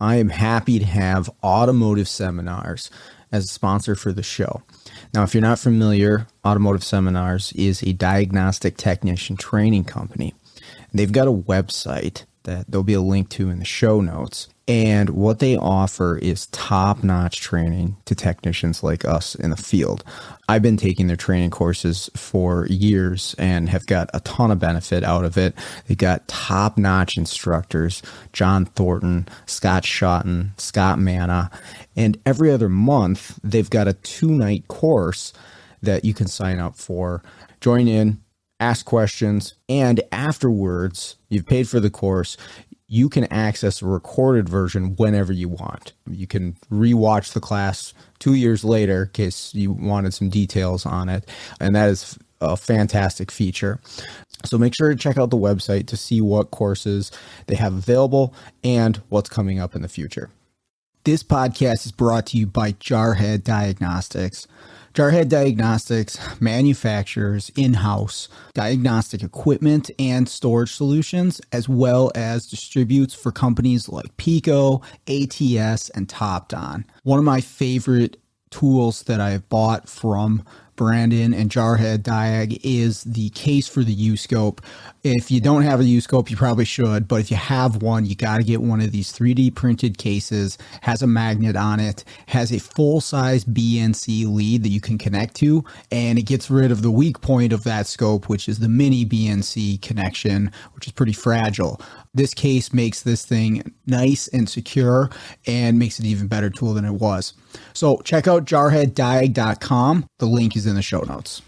I am happy to have Automotive Seminars as a sponsor for the show. Now, if you're not familiar, Automotive Seminars is a diagnostic technician training company. They've got a website that there'll be a link to in the show notes. And what they offer is top-notch training to technicians like us in the field. I've been taking their training courses for years and have got a ton of benefit out of it. They've got top-notch instructors, John Thornton, Scott Shotton, Scott Manna, and every other month they've got a 2-night course that you can sign up for. Join in, ask questions, and afterwards, you've paid for the course, you can access a recorded version whenever you want. You can rewatch the class 2 years later in case you wanted some details on it, and that is a fantastic feature. So make sure to check out the website to see what courses they have available and what's coming up in the future. This podcast is brought to you by Jarhead Diagnostics. Jarhead Diagnostics manufactures in-house diagnostic equipment and storage solutions, as well as distributes for companies like Pico, ATS, and TopDon. One of my favorite tools that I've bought from Brandon and Jarhead Diag is the case for the U-Scope. If you don't have a U-Scope, you probably should, but if you have one, you got to get one of these 3D printed cases, has a magnet on it, has a full-size BNC lead that you can connect to, and it gets rid of the weak point of that scope, which is the mini BNC connection, which is pretty fragile. This case makes this thing nice and secure and makes it an even better tool than it was. So check out jarheaddiag.com. The link is in the show notes.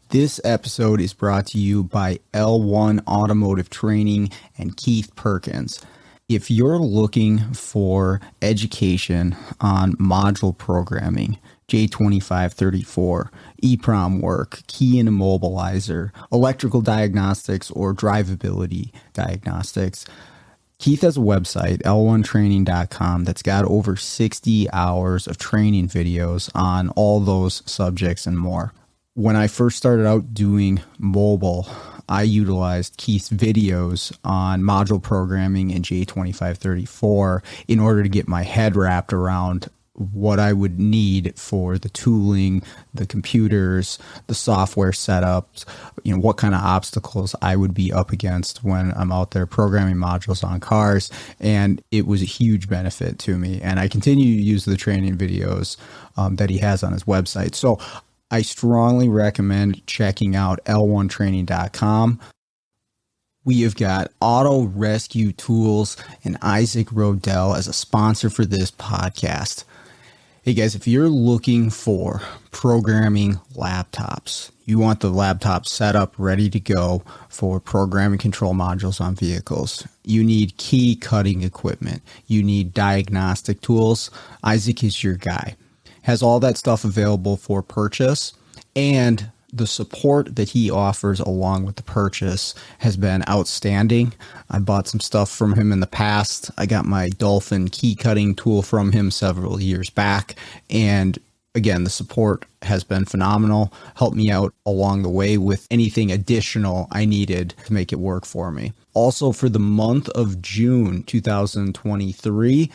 This episode is brought to you by L1 Automotive Training and Keith Perkins. If you're looking for education on module programming, J2534, EEPROM work, key and immobilizer, electrical diagnostics, or drivability diagnostics, Keith has a website, l1training.com, that's got over 60 hours of training videos on all those subjects and more. When I first started out doing mobile, I utilized Keith's videos on module programming in J2534 in order to get my head wrapped around what I would need for the tooling, the computers, the software setups, what kind of obstacles I would be up against when I'm out there programming modules on cars. And it was a huge benefit to me. And I continue to use the training videos that he has on his website. So I strongly recommend checking out l1training.com. We have got Auto Rescue Tools and Isaac Rodell as a sponsor for this podcast. Hey guys, if you're looking for programming laptops, you want the laptop set up ready to go for programming control modules on vehicles, you need key cutting equipment, you need diagnostic tools, Isaac is your guy. Has all that stuff available for purchase, and the support that he offers along with the purchase has been outstanding. I bought some stuff from him in the past. I got my Dolphin key cutting tool from him several years back. And again, the support has been phenomenal. Helped me out along the way with anything additional I needed to make it work for me. Also, for the month of June 2023,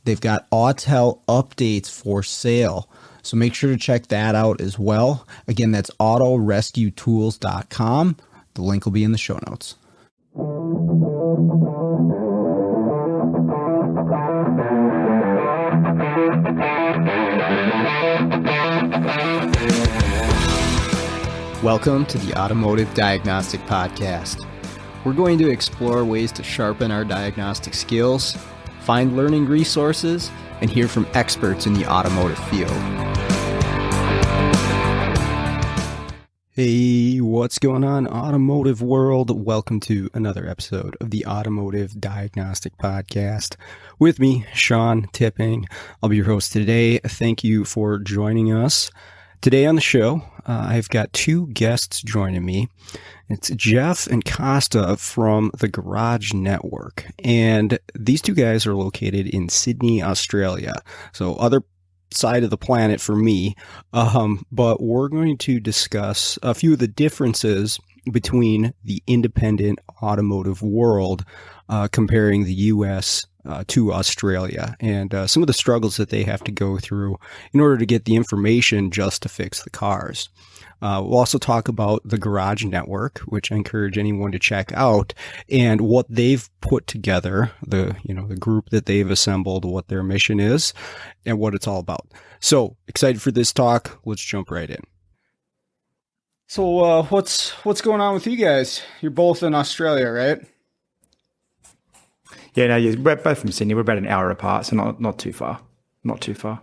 they've got Autel updates for sale. So make sure to check that out as well. Again, that's autorescuetools.com. The link will be in the show notes. Welcome to the Automotive Diagnostic Podcast. We're going to explore ways to sharpen our diagnostic skills, find learning resources, and hear from experts in the automotive field. Hey, what's going on, automotive world? Welcome to another episode of the Automotive Diagnostic Podcast. With me, Sean Tipping. I'll be your host today. Thank you for joining us. Today on the show, I've got two guests joining me. It's Jeff and Costa from the Garage Network. And these two guys are located in Sydney, Australia. So other side of the planet for me. But we're going to discuss a few of the differences between the independent automotive world, comparing the U.S. to Australia, and some of the struggles that they have to go through in order to get the information just to fix the cars. We'll also talk about the Garage Network, which I encourage anyone to check out, and what they've put together, the group that they've assembled, what their mission is, and what it's all about. So excited for this talk. Let's jump right in. So what's going on with you guys? You're both in Australia, right? Yeah, no, we're both from Sydney. We're about an hour apart, so not too far. Not too far.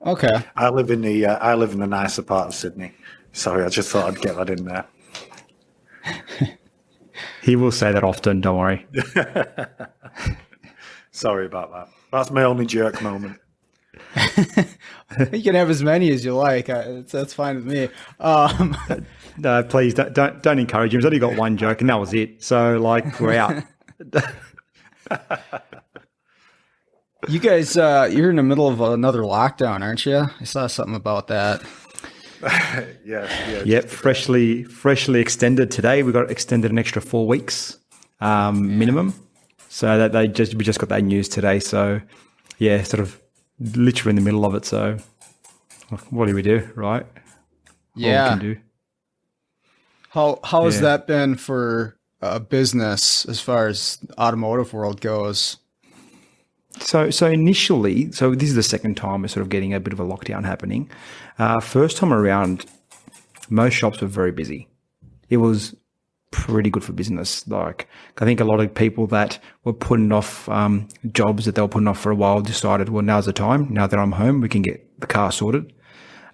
Okay. I live in the nicer part of Sydney. Sorry, I just thought I'd get that in there. He will say that often. Don't worry. Sorry about that. That's my only jerk moment. You can have as many as you like. That's fine with me. No, please don't encourage him. He's only got one joke, and that was it. So, we're out. You guys, you're in the middle of another lockdown, aren't you? I saw something about that. Yeah. Yep, freshly extended today. We got extended an extra 4 weeks minimum. So that we just got that news today. So, yeah, sort of literally in the middle of it. So, what do we do, right? Yeah. What we can do. How has that been for business as far as the automotive world goes? So initially, this is the second time we're sort of getting a bit of a lockdown happening. First time around, most shops were very busy. It was pretty good for business. I think a lot of people that were putting off jobs that they were putting off for a while decided, well, now's the time. Now that I'm home, we can get the car sorted.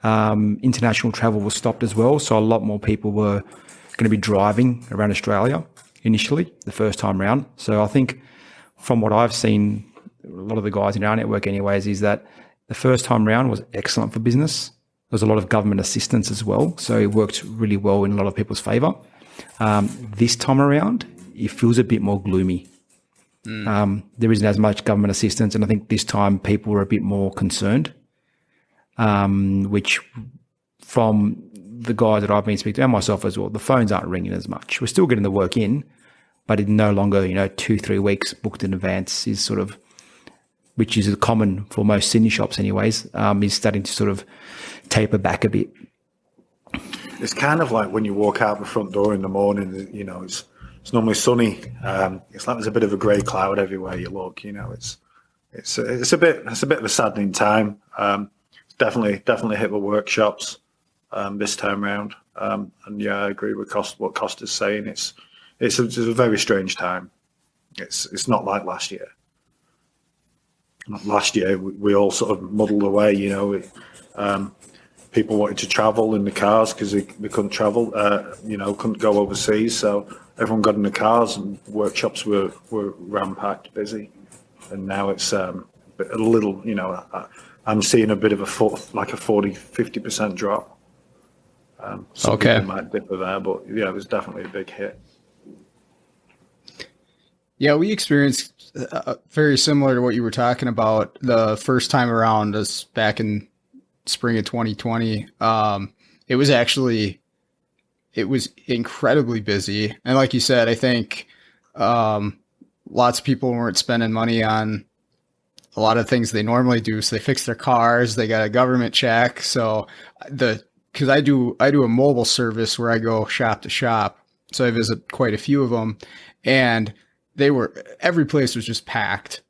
International travel was stopped as well, so a lot more people were going to be driving around Australia initially, the first time round. So I think from what I've seen, a lot of the guys in our network anyways, is that the first time round was excellent for business. There was a lot of government assistance as well, so it worked really well in a lot of people's favour. This time around, it feels a bit more gloomy. There isn't as much government assistance, and I think this time people were a bit more concerned, which from the guys that I've been speaking to, and myself as well, the phones aren't ringing as much. We're still getting the work in, but it no longer, 2-3 weeks booked in advance is sort of, which is common for most Sydney shops anyways, is starting to sort of taper back a bit. It's kind of like when you walk out the front door in the morning, it's normally sunny. It's like there's a bit of a grey cloud everywhere you look. It's a bit of a saddening time. It's definitely hit the workshops this time round. And yeah, I agree with what Costa's saying. It's a very strange time. It's not like last year. Last year we all sort of muddled away. People wanted to travel in the cars because they couldn't travel. Couldn't go overseas, so everyone got in the cars and workshops were ram-packed, busy. And now it's a little. I'm seeing a bit of a 40-50% drop. Some people might differ there, but yeah, it was definitely a big hit. Yeah, we experienced very similar to what you were talking about the first time around, us back in spring of 2020. It was incredibly busy, and like you said, I think lots of people weren't spending money on a lot of things they normally do. So they fixed their cars, they got a government check. So because I do a mobile service where I go shop to shop, so I visit quite a few of them, and every place was just packed,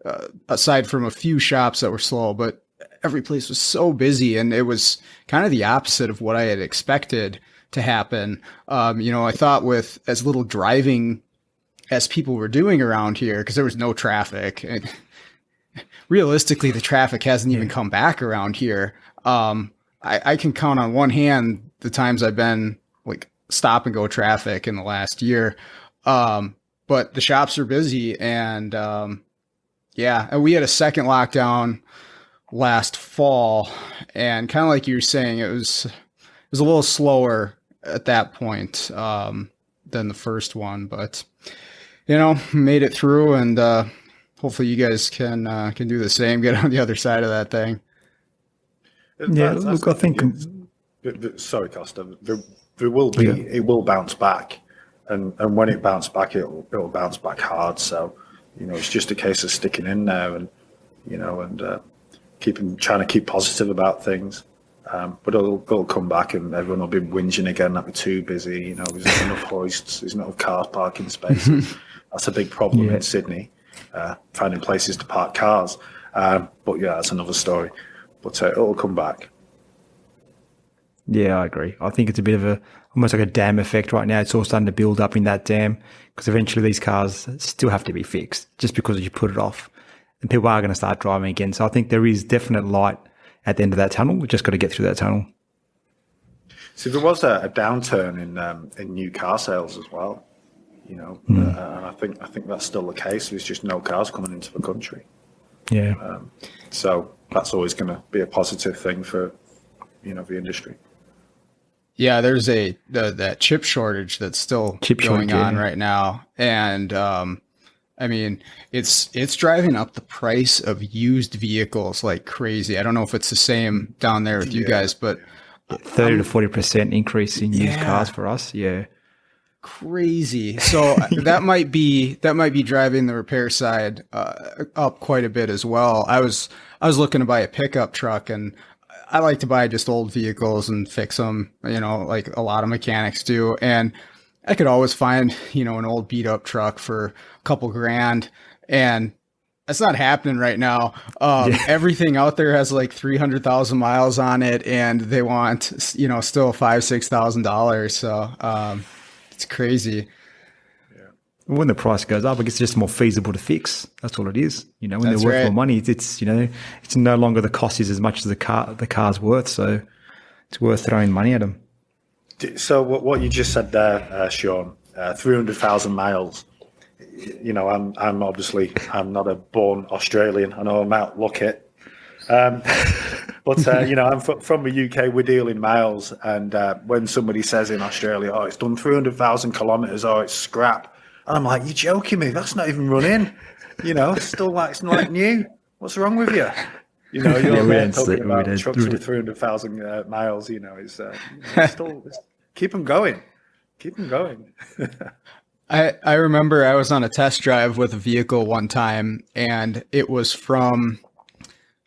aside from a few shops that were slow, but every place was so busy, and it was kind of the opposite of what I had expected to happen. I thought with as little driving as people were doing around here, because there was no traffic, and realistically, the traffic hasn't even come back around here. I can count on one hand the times I've been stop and go traffic in the last year. But the shops are busy, and and we had a second lockdown last fall, and kind of like you were saying, it was a little slower at that point than the first one, but made it through, and hopefully you guys can do the same, get on the other side of that thing. Yeah, look, I think. Sorry, Costa. There will be. Yeah. It will bounce back, and when it bounces back, it'll bounce back hard. So it's just a case of sticking in there and trying to keep positive about things. But it'll come back, and everyone will be whinging again that we're too busy. There's not enough hoists, there's not enough car parking spaces. That's a big problem in Sydney, finding places to park cars. But yeah, that's another story. But it'll come back. Yeah, I agree. I think it's a bit of almost like a dam effect right now. It's all starting to build up in that dam because eventually these cars still have to be fixed just because you put it off. And people are going to start driving again. So I think there is definite light at the end of that tunnel. We've just got to get through that tunnel. So there was a downturn in new car sales as well, and I think that's still the case. There's just no cars coming into the country. Yeah. So that's always going to be a positive thing for, the industry. Yeah, there's that chip shortage that's still going on right now, and I mean, it's driving up the price of used vehicles like crazy. I don't know if it's the same down there with you guys, but 30 to 40% increase in used cars for us. Yeah. Crazy. So that might be driving the repair side up quite a bit as well. I was looking to buy a pickup truck, and I like to buy just old vehicles and fix them, like a lot of mechanics do. And I could always find, an old beat up truck for a couple grand, and that's not happening right now. Everything out there has like 300,000 miles on it, and they want, still $5,000-$6,000. So, it's crazy. When the price goes up, I guess it's just more feasible to fix. That's all it is. When they're worth more money, it's no longer the cost is as much as the car's worth. So it's worth throwing money at them. So what you just said there, Sean, 300,000 miles. I'm obviously not a born Australian. I know I'm out luck it. But I'm from the UK. We deal in miles, and when somebody says in Australia, "Oh, it's done 300,000 kilometers," "Oh, it's scrap," and I'm like, "You're joking me? That's not even running." It's still it's not like new. What's wrong with you? You're talking about trucks with 300,000 miles. It's still keep them going. Keep them going. I remember I was on a test drive with a vehicle one time, and it was from,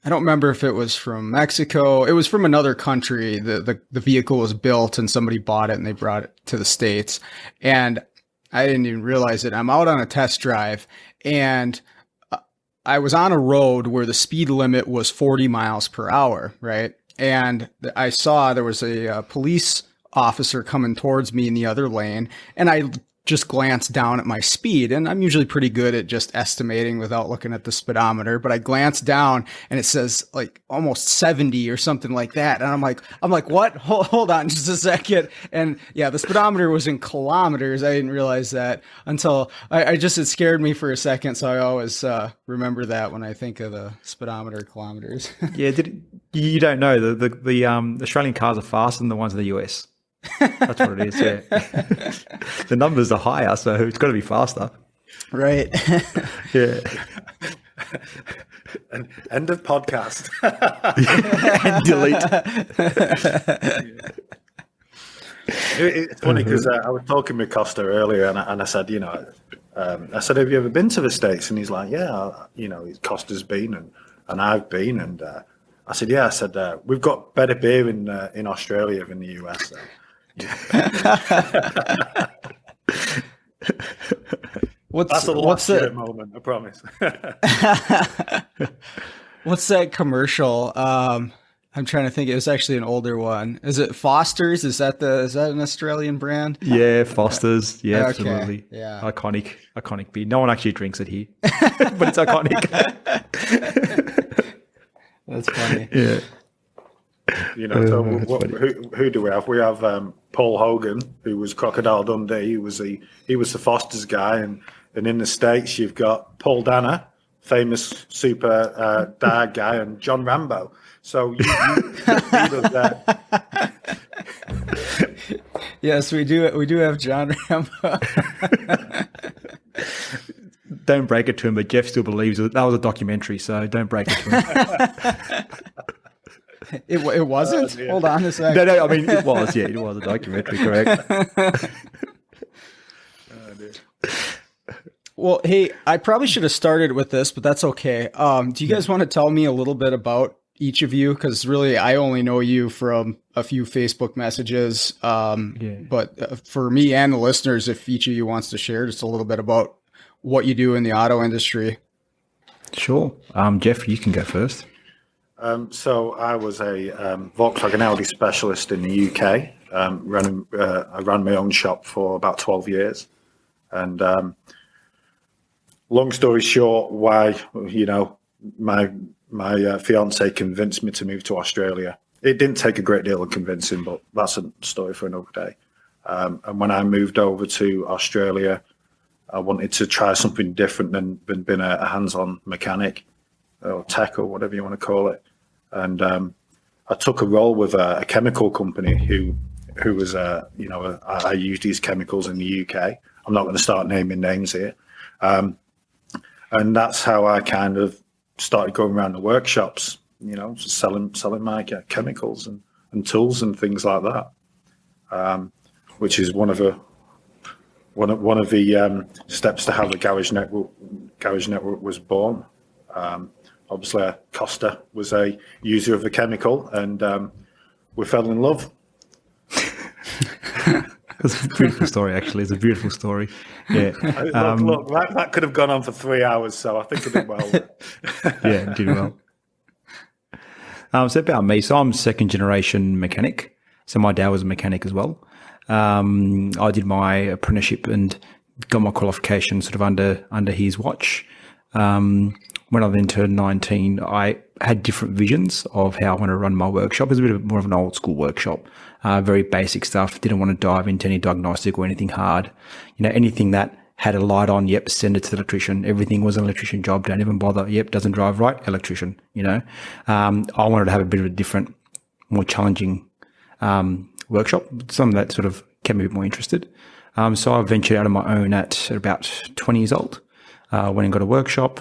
I don't remember if it was from Mexico. It was from another country. The vehicle was built and somebody bought it and they brought it to the States. And I didn't even realize it. I'm out on a test drive, and I was on a road where the speed limit was 40 miles per hour, right? And I saw there was a police officer coming towards me in the other lane, and I just glanced down at my speed, and I'm usually pretty good at just estimating without looking at the speedometer, but I glanced down and it says like almost 70 or something like that. And I'm like, what? Hold on just a second. And yeah, the speedometer was in kilometers. I didn't realize that until it scared me for a second. So I always remember that when I think of the speedometer kilometers. Yeah. You don't know the Australian cars are faster than the ones in the US. That's what it is. Yeah. The numbers are higher, so it's got to be faster. Right. Yeah. End of podcast. And delete. It's funny because I was talking with Costa earlier, and I said, I said, "Have you ever been to the States?" And he's like, "Yeah, Costa's been, and I've been." And I said, "Yeah." I said, "We've got better beer in Australia than the US." So. That's a last moment, I promise. What's that commercial? I'm trying to think. It was actually an older one. Is it Foster's? Is that an Australian brand? Yeah, Foster's. Yeah, okay. Absolutely. Yeah, iconic beer. No one actually drinks it here, but it's iconic. That's funny. Yeah. So who do we have? We have Paul Hogan, who was Crocodile Dundee. He was the Foster's guy, and in the States you've got Paul Danner, famous super dad guy, and John Rambo. So you that. Yes, we do. We do have John Rambo. Don't break it to him, but Jeff still believes that was a documentary. So don't break it to him. It wasn't? Hold on a second. No, I mean, it was. Yeah, it was a documentary, correct. Well, hey, I probably should have started with this, but that's okay. Do you guys want to tell me a little bit about each of you? Because really, I only know you from a few Facebook messages. But for me and the listeners, if each of you wants to share just a little bit about what you do in the auto industry. Sure. Jeff, you can go first. So I was a Volkswagen Audi specialist in the UK. I ran my own shop for about 12 years. And long story short, why, my fiance convinced me to move to Australia. It didn't take a great deal of convincing, but that's a story for another day. And when I moved over to Australia, I wanted to try something different than being a hands-on mechanic or tech or whatever you want to call it. And I took a role with a chemical company who was, I use these chemicals in the UK. I'm not going to start naming names here. And that's how I kind of started going around the workshops, selling my chemicals and tools and things like that, which is one of the steps to how the garage network was born. Obviously, Costa was a user of the chemical, and we fell in love. It's a beautiful story, actually. It's a beautiful story. Yeah. Look, that could have gone on for 3 hours, so I think I did well. Yeah, did well. So about me, so I'm second generation mechanic. So my dad was a mechanic as well. I did my apprenticeship and got my qualification sort of under his watch. When I then turned 19, I had different visions of how I want to run my workshop. It was a bit more of an old school workshop, very basic stuff. Didn't want to dive into any diagnostic or anything hard. Anything that had a light on, yep, send it to the electrician. Everything was an electrician job. Don't even bother. Yep, doesn't drive right, electrician. I wanted to have a bit of a different, more challenging workshop, something that sort of kept me a bit more interested. So I ventured out on my own at about 20 years old. Went and got a workshop,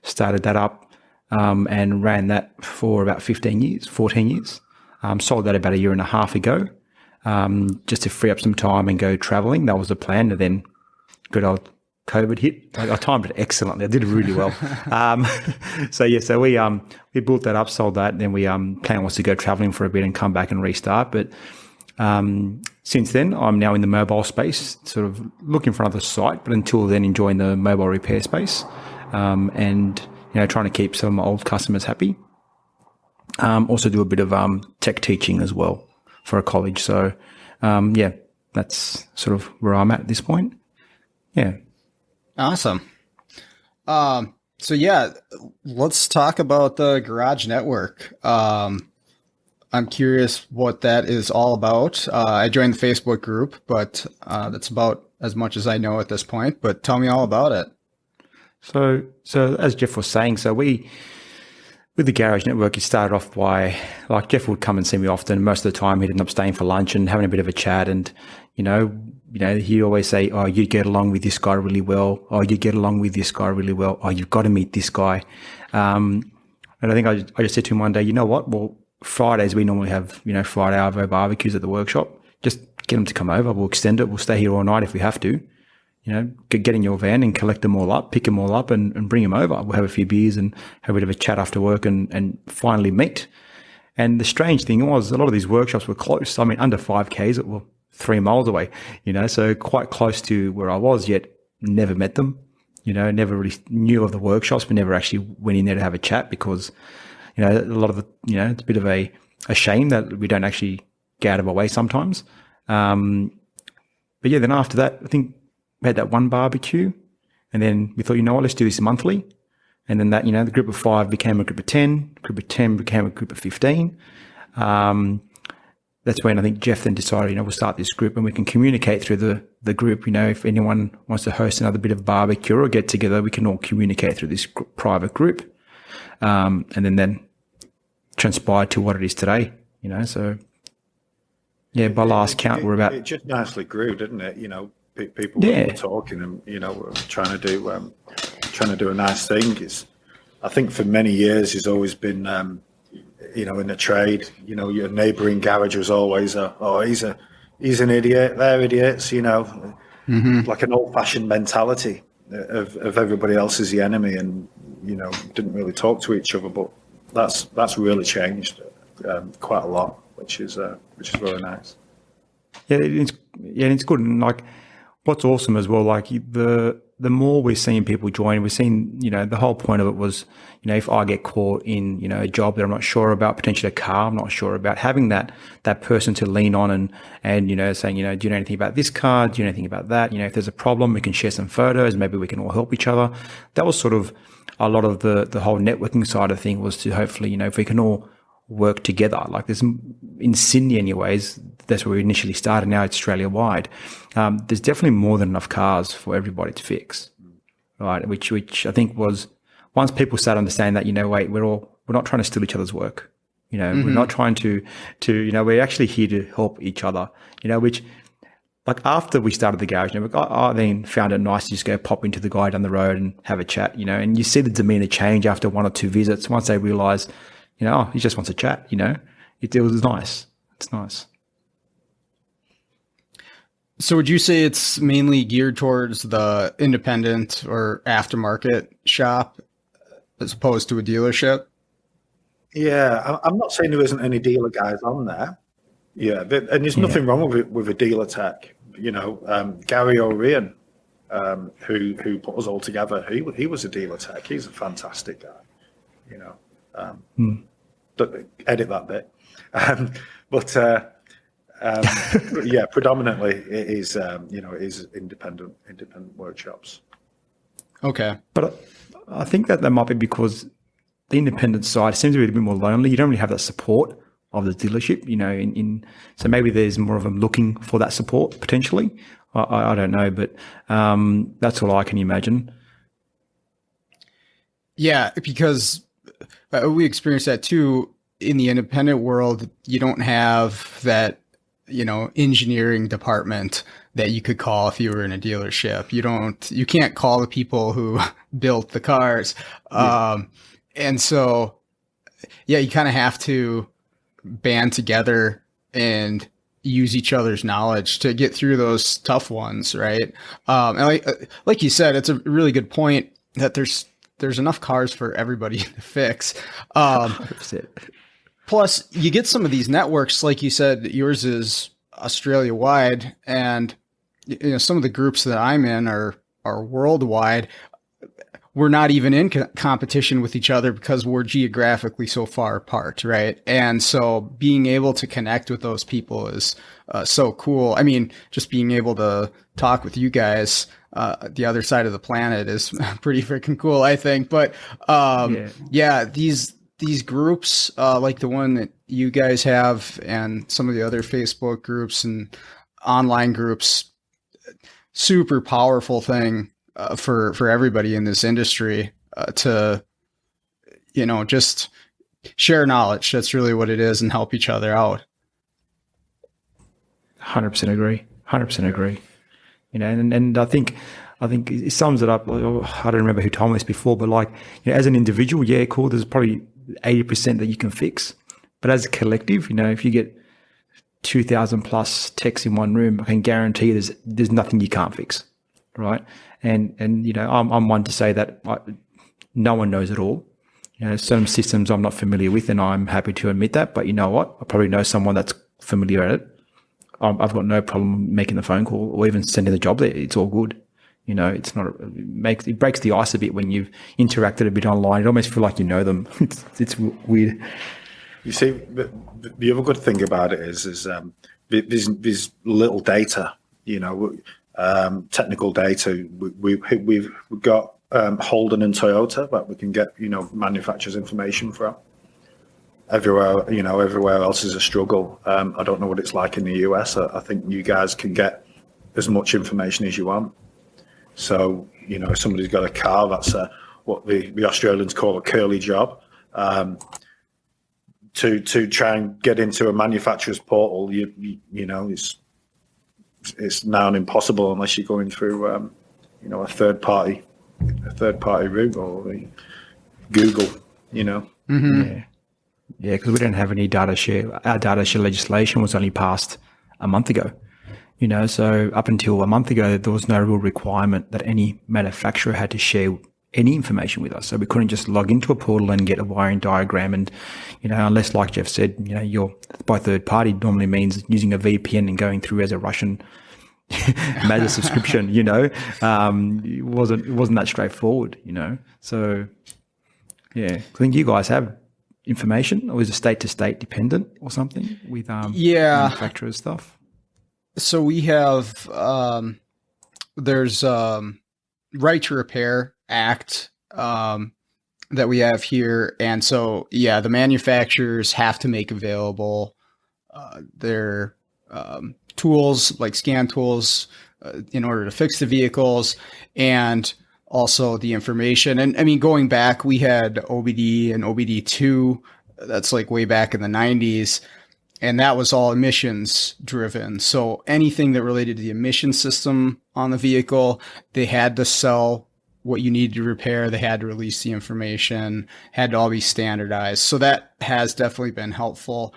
started that up, and ran that for about 14 years. Sold that about a year and a half ago, just to free up some time and go traveling. That was the plan. And then good old COVID hit. I timed it excellently. I did really well. So we built that up, sold that. And then we plan was to go traveling for a bit and come back and restart. But since then, I'm now in the mobile space, sort of looking for another site, but until then, enjoying the mobile repair space, and trying to keep some of my old customers happy. Also do a bit of tech teaching as well for a college. So, that's sort of where I'm at this point. Yeah. Awesome. So yeah, let's talk about the garage network. I'm curious what that is all about. I joined the Facebook group, but that's about as much as I know at this point. But tell me all about it. So as Jeff was saying, with the garage network, it started off by, like, Jeff would come and see me often. Most of the time, he'd end up staying for lunch and having a bit of a chat. And he'd always say, "Oh, you get along with this guy really well. Oh, you get along with this guy really well. Oh, you've got to meet this guy." And I think I just said to him one day, "You know what? Well, Fridays we normally have Friday Arvo barbecues at the workshop. Just get them to come over. We'll extend it. We'll stay here all night if we have to. Get in your van and collect them all up, pick them all up, and bring them over. We'll have a few beers and have a bit of a chat after work and finally meet." And the strange thing was, a lot of these workshops were close. I mean, under 5Ks, well, 3 miles away. So quite close to where I was. Yet never met them. Never really knew of the workshops, but never actually went in there to have a chat because. A lot of it's a bit of a shame that we don't actually get out of our way sometimes. But yeah, then after that, I think we had that one barbecue, and then we thought, let's do this monthly. And then that, the group of 5 became a group of 10, group of 10 became a group of 15. That's when I think Jeff then decided, we'll start this group and we can communicate through the group. If anyone wants to host another bit of barbecue or get together, we can all communicate through this private group. And then transpired to what it is today, so yeah, by last count, we're about. It just nicely grew, didn't it? People were talking and, were trying to do a nice thing. I think for many years, it's always been, in the trade, your neighbouring garage was always he's an idiot, they're idiots, like an old fashioned mentality. of everybody else as the enemy, and didn't really talk to each other. But that's really changed quite a lot, which is really nice. Yeah, it's good. And like, what's awesome as well, like the more we're seeing people join, we're seeing, the whole point of it was, if I get caught in, a job that I'm not sure about, potentially a car I'm not sure about, having that person to lean on and saying, do you know anything about this car? Do you know anything about that? If there's a problem, we can share some photos. Maybe we can all help each other. That was sort of a lot of the whole networking side of thing, was to hopefully, if we can all work together. Like, there's, in Sydney anyways, that's where we initially started. Now it's Australia wide. There's definitely more than enough cars for everybody to fix, right? Which I think was, once people start understanding that, wait, we're not trying to steal each other's work. We're not trying to we're actually here to help each other. Which, like, after we started the garage network, I then found it nice to just go pop into the guy down the road and have a chat. And you see the demeanor change after 1 or 2 visits once they realise, he just wants to chat. It was nice. It's nice. So would you say it's mainly geared towards the independent or aftermarket shop as opposed to a dealership? Yeah, I'm not saying there isn't any dealer guys on there. Yeah, and there's nothing wrong with a dealer tech. Gary O'Ryan, who put us all together, he was a dealer tech. He's a fantastic guy. Edit that bit. But yeah, predominantly it is it is independent workshops. Okay, but I think that might be because the independent side seems to be a bit more lonely. You don't really have that support of the dealership, so maybe there's more of them looking for that support potentially. I don't know, but that's all I can imagine. Yeah, because we experienced that too in the independent world. You don't have that, engineering department that you could call if you were in a dealership. You can't call the people who built the cars. And so, yeah, you kind of have to band together and use each other's knowledge to get through those tough ones. Right. And like you said, it's a really good point that there's enough cars for everybody to fix. Plus, you get some of these networks, like you said, yours is Australia wide, and some of the groups that I'm in are worldwide. We're not even in competition with each other because we're geographically so far apart, right? And so being able to connect with those people is so cool. I mean, just being able to talk with you guys the other side of the planet is pretty freaking cool, I think. But yeah, these groups like the one that you guys have and some of the other Facebook groups and online groups, super powerful thing for everybody in this industry to, just share knowledge. That's really what it is, and help each other out. 100% agree. 100% agree. And I think it sums it up. I don't remember who told me this before, but like, as an individual, yeah, cool. There's probably 80% that you can fix, but as a collective, if you get 2,000 plus techs in one room, I can guarantee there's nothing you can't fix, right? And I'm one to say that no one knows it all. Some systems I'm not familiar with, and I'm happy to admit that. But you know what? I probably know someone that's familiar at it. I've got no problem making the phone call or even sending the job there. It's all good. It's not. It breaks the ice a bit when you've interacted a bit online. It almost feel like you know them. It's weird. You see, the other good thing about it is there's little data. Technical data. We've got Holden and Toyota that we can get manufacturers' information from. Everywhere else is a struggle. I don't know what it's like in the US. I think you guys can get as much information as you want. So, if somebody's got a car, that's what the Australians call a curly job. To try and get into a manufacturer's portal, it's now impossible unless you're going through, a third party route or Google, Mm-hmm. Yeah, because we don't have any data share. Our data share legislation was only passed a month ago. So up until a month ago, there was no real requirement that any manufacturer had to share any information with us. So we couldn't just log into a portal and get a wiring diagram. And, unless, like Jeff said, you're by third party normally means using a VPN and going through as a Russian Mazda subscription, it wasn't that straightforward, So, yeah, I think you guys have information, or is it state to state dependent or something with manufacturer stuff? So we have there's Right to Repair Act that we have here, and so the manufacturers have to make available their tools, like scan tools, in order to fix the vehicles, and also the information. And I mean, going back, we had OBD and OBD2. That's like way back in the 90s. And that was all emissions driven. So anything that related to the emission system on the vehicle, they had to sell what you needed to repair. They had to release the information, had to all be standardized. So that has definitely been helpful.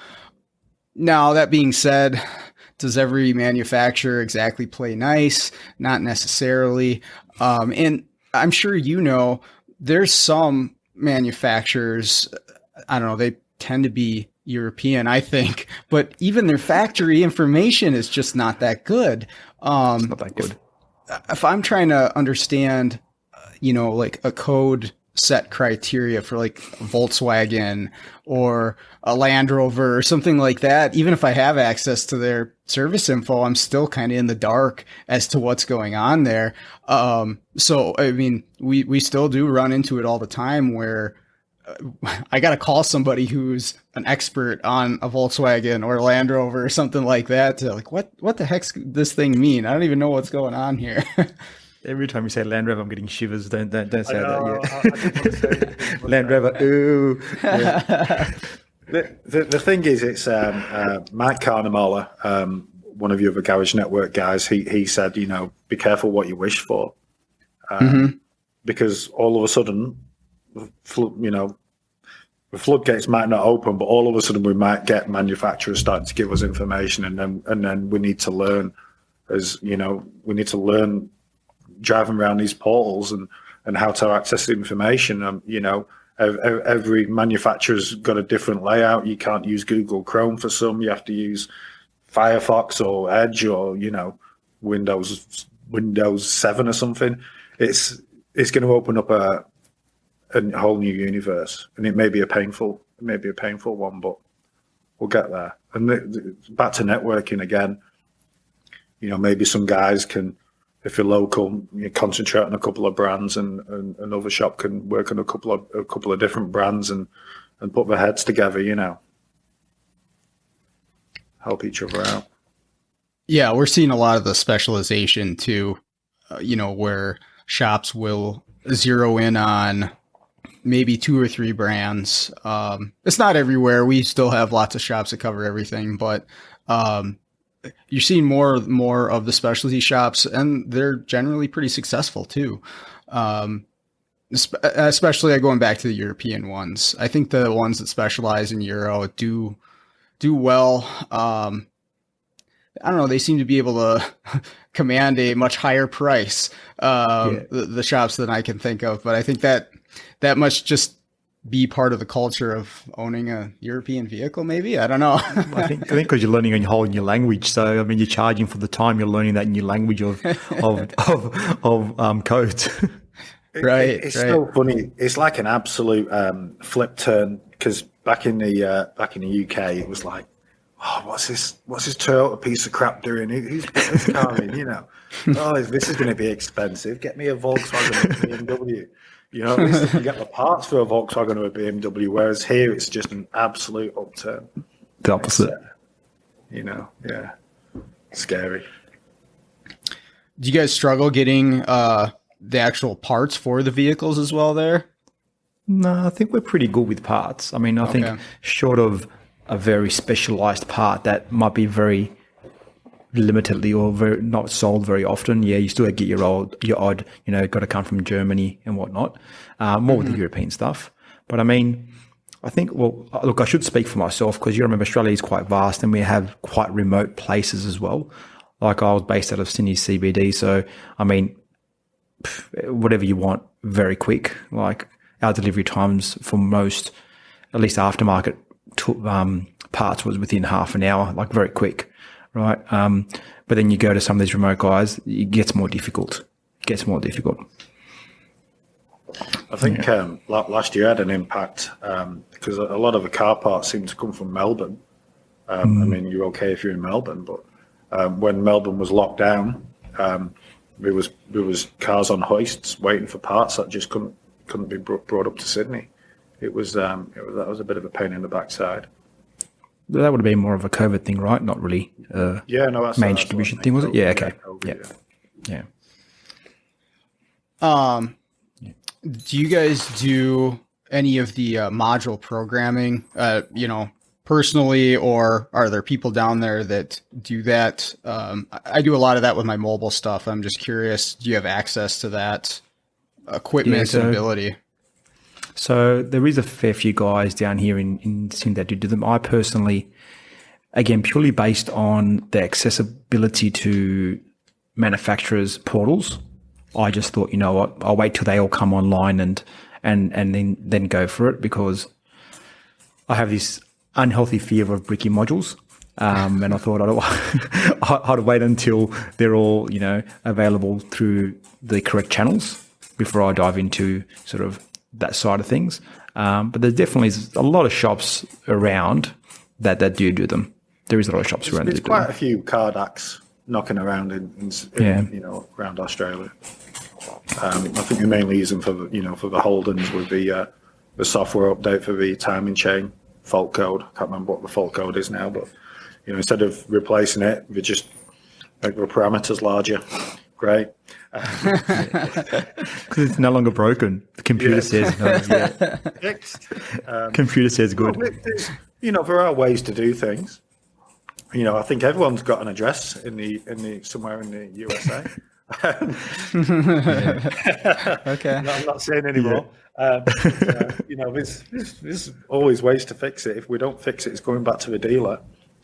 Now, that being said, does every manufacturer exactly play nice? Not necessarily. And I'm sure there's some manufacturers, I don't know, they tend to be European, I think, but even their factory information is just not that good. It's not that good. If I'm trying to understand, like a code set criteria for like a Volkswagen or a Land Rover or something like that, even if I have access to their service info, I'm still kind of in the dark as to what's going on there. So, I mean, we still do run into it all the time where I got to call somebody who's an expert on a Volkswagen or a Land Rover or something like that to like, what the heck's this thing mean? I don't even know what's going on here. Every time you say Land Rover, I'm getting shivers. Don't say that yet. Land Rover, ooh. Yeah. The thing is, it's Mike Carnemoller, one of your other Garage Network guys. He said, be careful what you wish for, because all of a sudden, the floodgates might not open, but all of a sudden we might get manufacturers starting to give us information, and then we need to learn, we need to learn driving around these portals and how to access the information. Every manufacturer's got a different layout. You can't use Google Chrome for some. You have to use Firefox or Edge or Windows 7 or something. It's going to open up a whole new universe, and it may be a painful one, but we'll get there. And back to networking again. Maybe some guys can, if you're local, you concentrate on a couple of brands, and another shop can work on a couple of different brands and put their heads together. Help each other out. Yeah, we're seeing a lot of the specialization too. Where shops will zero in on maybe 2 or 3 brands. It's not everywhere. We still have lots of shops that cover everything, but you're seeing more of the specialty shops, and they're generally pretty successful too. Especially going back to the European ones. I think the ones that specialize in Euro do well. I don't know. They seem to be able to command a much higher price, the shops than I can think of. But I think that must just be part of the culture of owning a European vehicle, maybe. I don't know. I think because you're learning a whole new language. So I mean, you're charging for the time you're learning that new language of codes. It's so funny. It's like an absolute flip turn, because back in the UK, it was like, oh, what's this Toyota piece of crap doing? Who's put this car in? Oh, this is going to be expensive. Get me a Volkswagen or a BMW. At least you can get the parts for a Volkswagen or a BMW, whereas here it's just an absolute upturn. The opposite. Scary. Do you guys struggle getting the actual parts for the vehicles as well there? No, I think we're pretty good with parts. I mean, I think short of a very specialized part that might be very limitedly or very not sold very often. Yeah, you still get your odd, got to come from Germany and whatnot. More with the European stuff. But I mean, I think, I should speak for myself, because you remember Australia is quite vast and we have quite remote places as well. Like I was based out of Sydney CBD, so I mean, whatever you want, very quick. Like our delivery times for most, at least aftermarket parts, was within half an hour, like very quick, right? But then you go to some of these remote guys, it gets more difficult. I think last year had an impact because a lot of the car parts seem to come from Melbourne. I mean, you're okay if you're in Melbourne, but when Melbourne was locked down, there was cars on hoists waiting for parts that just couldn't be brought up to Sydney. That was a bit of a pain in the backside. That would have been more of a COVID thing, right? Not really That's main distribution thing, was it? Yeah, okay. COVID, Yeah. Do you guys do any of the module programming, personally, or are there people down there that do that? I do a lot of that with my mobile stuff. I'm just curious, do you have access to that equipment and ability? So there is a fair few guys down here in Sydney that do them. I personally, again, purely based on the accessibility to manufacturers' portals, I just thought, you know what, I'll wait till they all come online and then go for it, because I have this unhealthy fear of bricky modules. And I thought I'd wait until they're all, available through the correct channels before I dive into sort of that side of things. But there's definitely a lot of shops around that do them. There is a lot of shops around. There's quite a few card acts knocking around in around Australia. I think we mainly use them for the Holdens with the software update for the timing chain fault code. I can't remember what the fault code is now, but instead of replacing it, we just make the parameters larger. Great. Because it's no longer broken. The computer says no. Fixed. Computer says good. Well, there are ways to do things. I think everyone's got an address in the somewhere in the USA. Okay. No, I'm not saying anymore. There's always ways to fix it. If we don't fix it, it's going back to the dealer.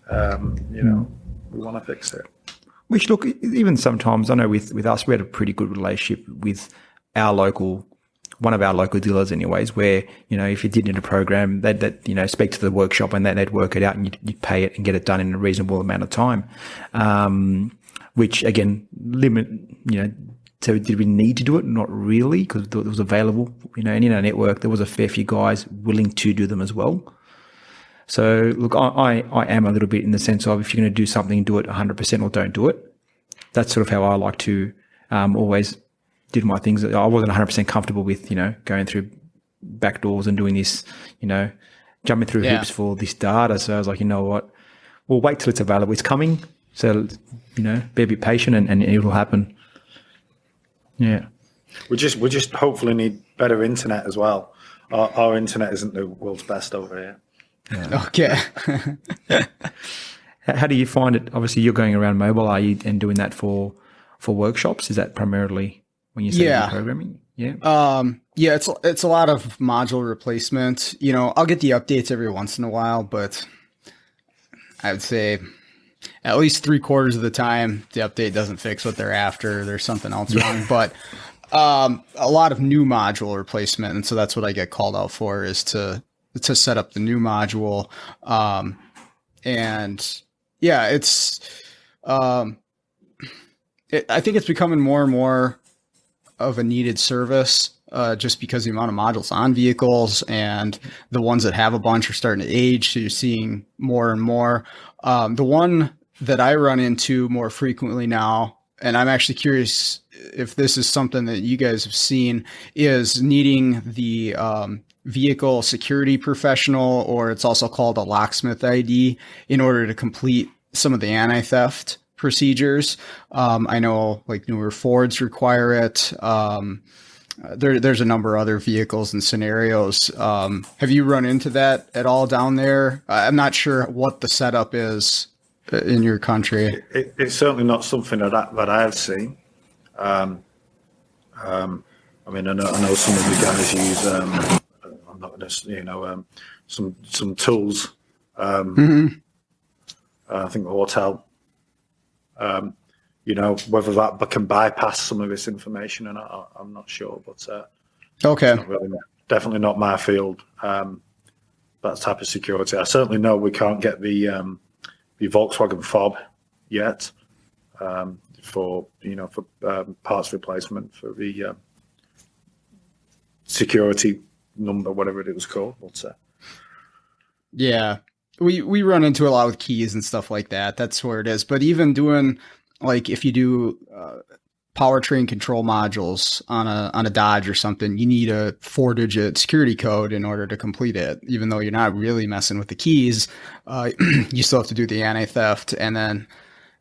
We want to fix it. Which, look, even sometimes, I know with us, we had a pretty good relationship with one of our local dealers anyways, where, if you did need a program, they'd speak to the workshop and they'd work it out and you'd pay it and get it done in a reasonable amount of time. Which, again, so did we need to do it? Not really, because it was available. In our network, there was a fair few guys willing to do them as well. So, look, I am a little bit in the sense of, if you're going to do something, do it 100% or don't do it. That's sort of how I like to always do my things. I wasn't 100% comfortable with, going through back doors and doing this, jumping through hoops for this data. So I was like, you know what, we'll wait till it's available. It's coming. So, be a bit patient and it will happen. Yeah. We just hopefully need better internet as well. Our internet isn't the world's best over here. Yeah. Okay. How do you find it? Obviously, you're going around mobile, are you, and doing that for workshops? Is that primarily when you say programming? Yeah. It's a lot of module replacement. I'll get the updates every once in a while, but I would say at least 3/4 of the time the update doesn't fix what they're after. There's something else wrong. But a lot of new module replacement, and so that's what I get called out for, is to set up the new module. I think it's becoming more and more of a needed service, just because the amount of modules on vehicles and the ones that have a bunch are starting to age. So you're seeing more and more. The one that I run into more frequently now, and I'm actually curious if this is something that you guys have seen, is needing the vehicle security professional, or it's also called a locksmith ID, in order to complete some of the anti-theft procedures. I know like newer Fords require it. There's a number of other vehicles and scenarios. Have you run into that at all down there? I'm not sure what the setup is in your country. It's certainly not something that I have seen. I know some of the guys use I'm not going to, some tools. I think the hotel. whether that can bypass some of this information or not, I'm not sure. But Okay. it's not really, definitely not my field. That type of security. I certainly know we can't get the Volkswagen fob yet for parts replacement for the security number, whatever it was called. But, Yeah. We run into a lot with keys and stuff like that. That's where it is. But even doing, like, if you do powertrain control modules on a Dodge or something, you need a 4-digit security code in order to complete it. Even though you're not really messing with the keys, you still have to do the anti-theft. And then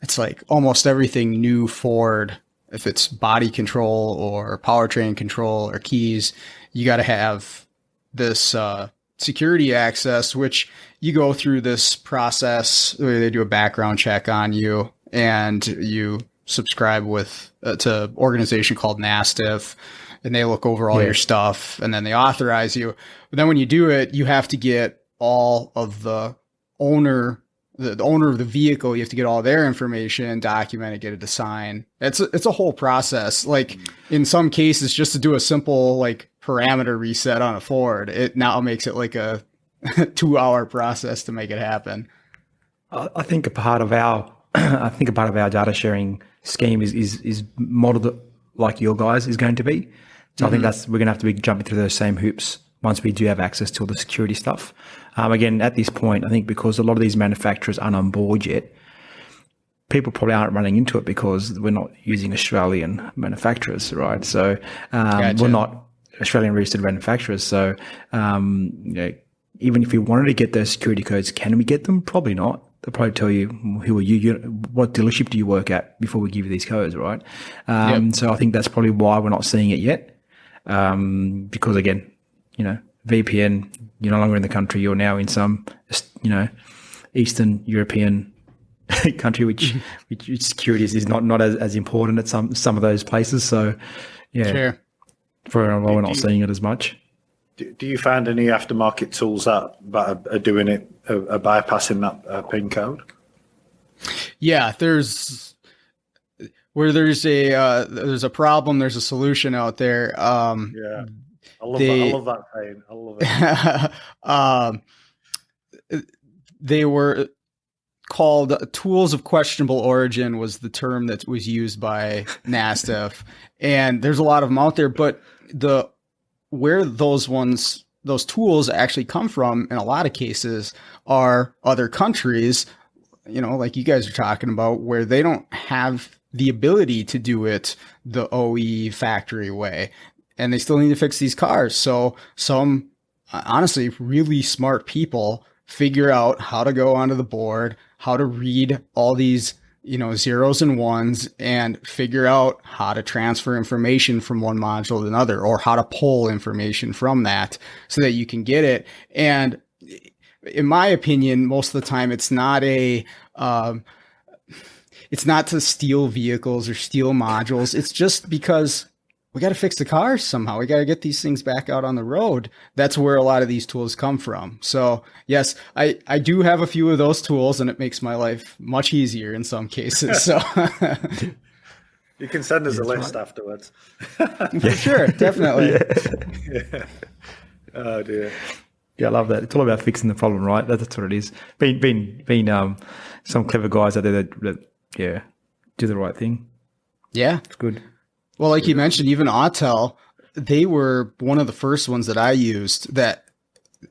it's like almost everything new Ford, if it's body control or powertrain control or keys, you got to have this security access, which you go through this process where they do a background check on you and you subscribe with to organization called NASTIF, and they look over all your stuff and then they authorize you. But then when you do it, you have to get all of the owner of the vehicle. You have to get all their information, document it, get it to sign. It's a whole process. Like in some cases, just to do a simple like parameter reset on a Ford, it now makes it like a 2-hour process to make it happen. I think a part of our data sharing scheme is modeled like your guys is going to be. So I think we're going to have to be jumping through those same hoops once we do have access to all the security stuff. Again, at this point, I think because a lot of these manufacturers aren't on board yet, people probably aren't running into it because we're not using Australian manufacturers, right? So Gotcha. we're not Australian registered manufacturers. So even if we wanted to get those security codes, can we get them? Probably not. They'll probably tell you, who are you? What dealership do you work at before we give you these codes, right? So I think that's probably why we're not seeing it yet. Because again, VPN, you're no longer in the country. You're now in some, Eastern European country, which security is not as important at some of those places. So, yeah, Sure. For a while, we're not seeing it as much. do you find any aftermarket tools that are doing it, are bypassing that PIN code? Yeah, there's a problem, there's a solution out there. Yeah, I love that saying. I love it. They were called tools of questionable origin was the term that was used by NASTIF, and there's a lot of them out there. But where those tools actually come from in a lot of cases are other countries, like you guys are talking about, where they don't have the ability to do it the OE factory way, and they still need to fix these cars. So some honestly really smart people figure out how to go onto the board, how to read all these zeros and ones, and figure out how to transfer information from one module to another, or how to pull information from that so that you can get it. And in my opinion, most of the time, it's not to steal vehicles or steal modules. It's just because we got to fix the cars somehow. We got to get these things back out on the road. That's where a lot of these tools come from. So yes, I do have a few of those tools, and it makes my life much easier in some cases. So you can send us a list afterwards. Yeah, sure, definitely. Yeah. Oh dear. Yeah, I love that. It's all about fixing the problem, right? That's what it is. Being some clever guys out there that do the right thing. Yeah, it's good. Well, like you mentioned, even Autel, they were one of the first ones that I used that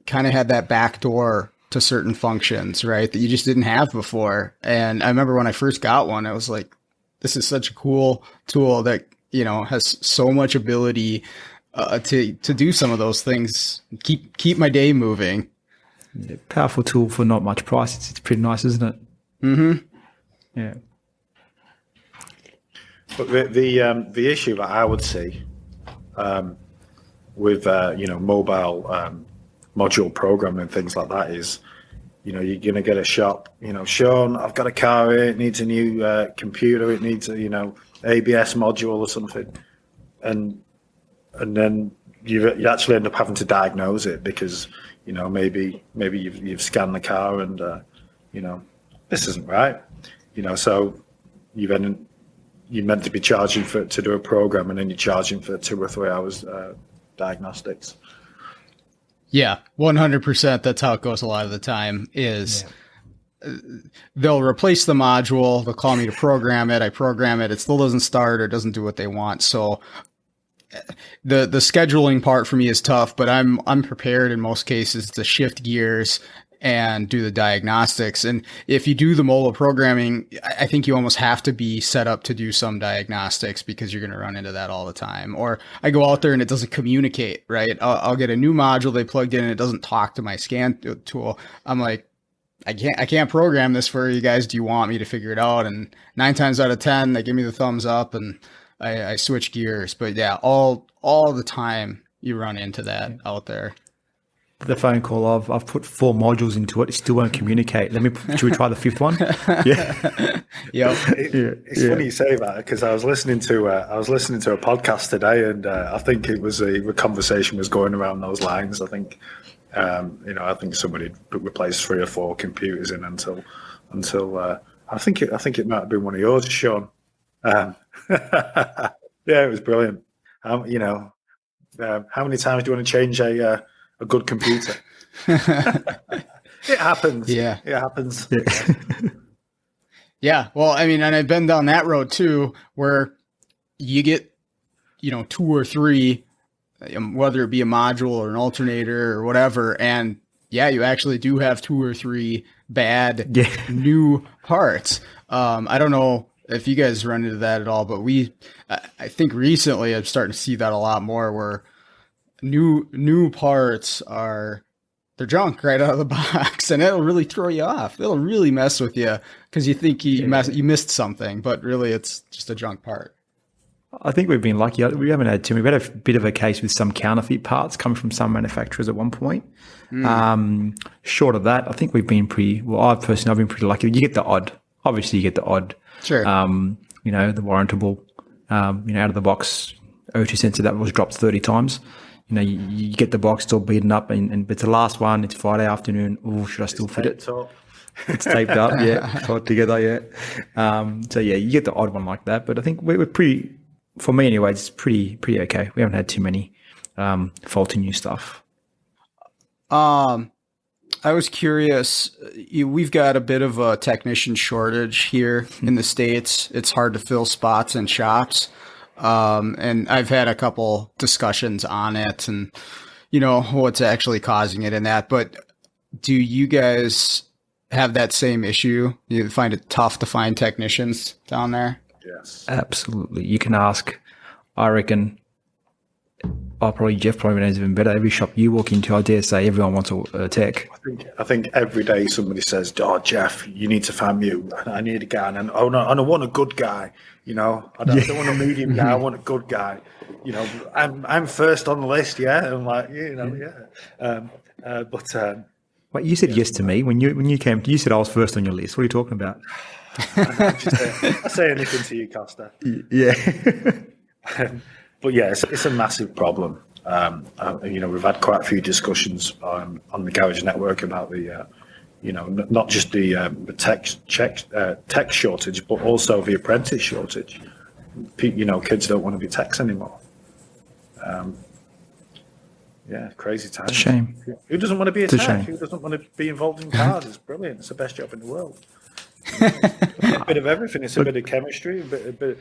kind of had that back door to certain functions, right, that you just didn't have before. And I remember when I first got one, I was like, this is such a cool tool that, has so much ability to do some of those things, keep my day moving. Yeah, powerful tool for not much price. It's pretty nice, isn't it? Mm-hmm. Yeah. But the issue that I would see with mobile module programming and things like that is, you're going to get a shop. Sean, I've got a car here. It needs a new computer. It needs a ABS module or something, and then you actually end up having to diagnose it because maybe you've scanned the car and this isn't right. So you then you're meant to be charging to do a program, and then you're charging for 2 or 3 hours diagnostics. Yeah, 100%. That's how it goes a lot of the time is they'll replace the module. They'll call me to program it. I program it. It still doesn't start or doesn't do what they want. So the scheduling part for me is tough, but I'm prepared in most cases to shift gears and do the diagnostics. And if you do the mobile programming, I think you almost have to be set up to do some diagnostics because you're going to run into that all the time. Or I go out there and it doesn't communicate, right? I'll get a new module they plugged in and it doesn't talk to my scan tool. I'm like, I can't program this for you guys. Do you want me to figure it out? And 9 times out of 10, they give me the thumbs up and I switch gears. But yeah, all the time you run into that out there. The phone call I've put 4 modules into it. It still won't communicate. Should we try the 5th one? Yeah. It's funny you say that because I was listening to a podcast today, and I think it was a conversation was going around those lines. I think I think somebody replaced 3 or 4 computers in until I think it might have been one of yours, Sean. Yeah, it was brilliant. How many times do you want to change a good computer? It happens. Yeah. It happens. Yeah. Well, I mean, and I've been down that road too, where you get, 2 or 3, whether it be a module or an alternator or whatever. And yeah, you actually do have 2 or 3 bad new parts. I don't know if you guys run into that at all, but I think recently I'm starting to see that a lot more where new parts they're junk right out of the box, and it'll really throw you off. It'll really mess with you because you think you missed something, but really it's just a junk part. I think we've been lucky. We haven't had too many. We've had a bit of a case with some counterfeit parts coming from some manufacturers at one point. Short of that, I think we've been pretty, well, I've been pretty lucky. You get the odd, obviously you get the odd, sure. The warrantable, out of the box O2 sensor that was dropped 30 times. You get the box still beaten up, but it's the last one. It's Friday afternoon. Oh, should I still fit it? It's taped up, tied together, So you get the odd one like that. But I think we're pretty, for me anyway, it's pretty okay. We haven't had too many faulty new stuff. I was curious. We've got a bit of a technician shortage here in the States. It's hard to fill spots in shops. And I've had a couple discussions on it and, what's actually causing it and that. But do you guys have that same issue? You find it tough to find technicians down there? Yes. Absolutely. You can ask, I reckon, Jeff probably knows even better. Every shop you walk into, I dare say everyone wants a tech. I think every day somebody says, "Oh, Jeff, you need to find me. I need a guy." And I want a good guy. I don't want a medium guy. I want a good guy. I'm first on the list. Yeah, I'm like, But you said yes to me when you came. You said I was first on your list. What are you talking about? I say anything to you, Costa. Yeah. But yeah, it's a massive problem. We've had quite a few discussions on the garage network about the, not just the tech shortage, but also the apprentice shortage. Kids don't want to be techs anymore. Crazy time. It's a shame. Who doesn't want to be a tech? Who doesn't want to be involved in cars? It's brilliant. It's the best job in the world. A bit of everything. It's a bit of chemistry, a bit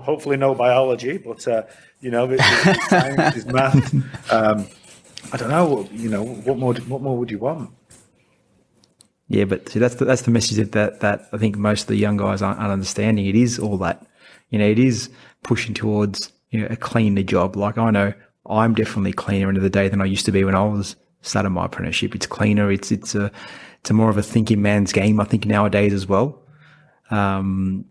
hopefully no biology, but science is math. I don't know. What more would you want? Yeah, but see, that's the message that I think most of the young guys aren't understanding. It is all that, it is pushing towards a cleaner job. Like I know I'm definitely cleaner end of the day than I used to be when I was starting my apprenticeship. It's cleaner. It's a more of a thinking man's game, I think, nowadays as well. We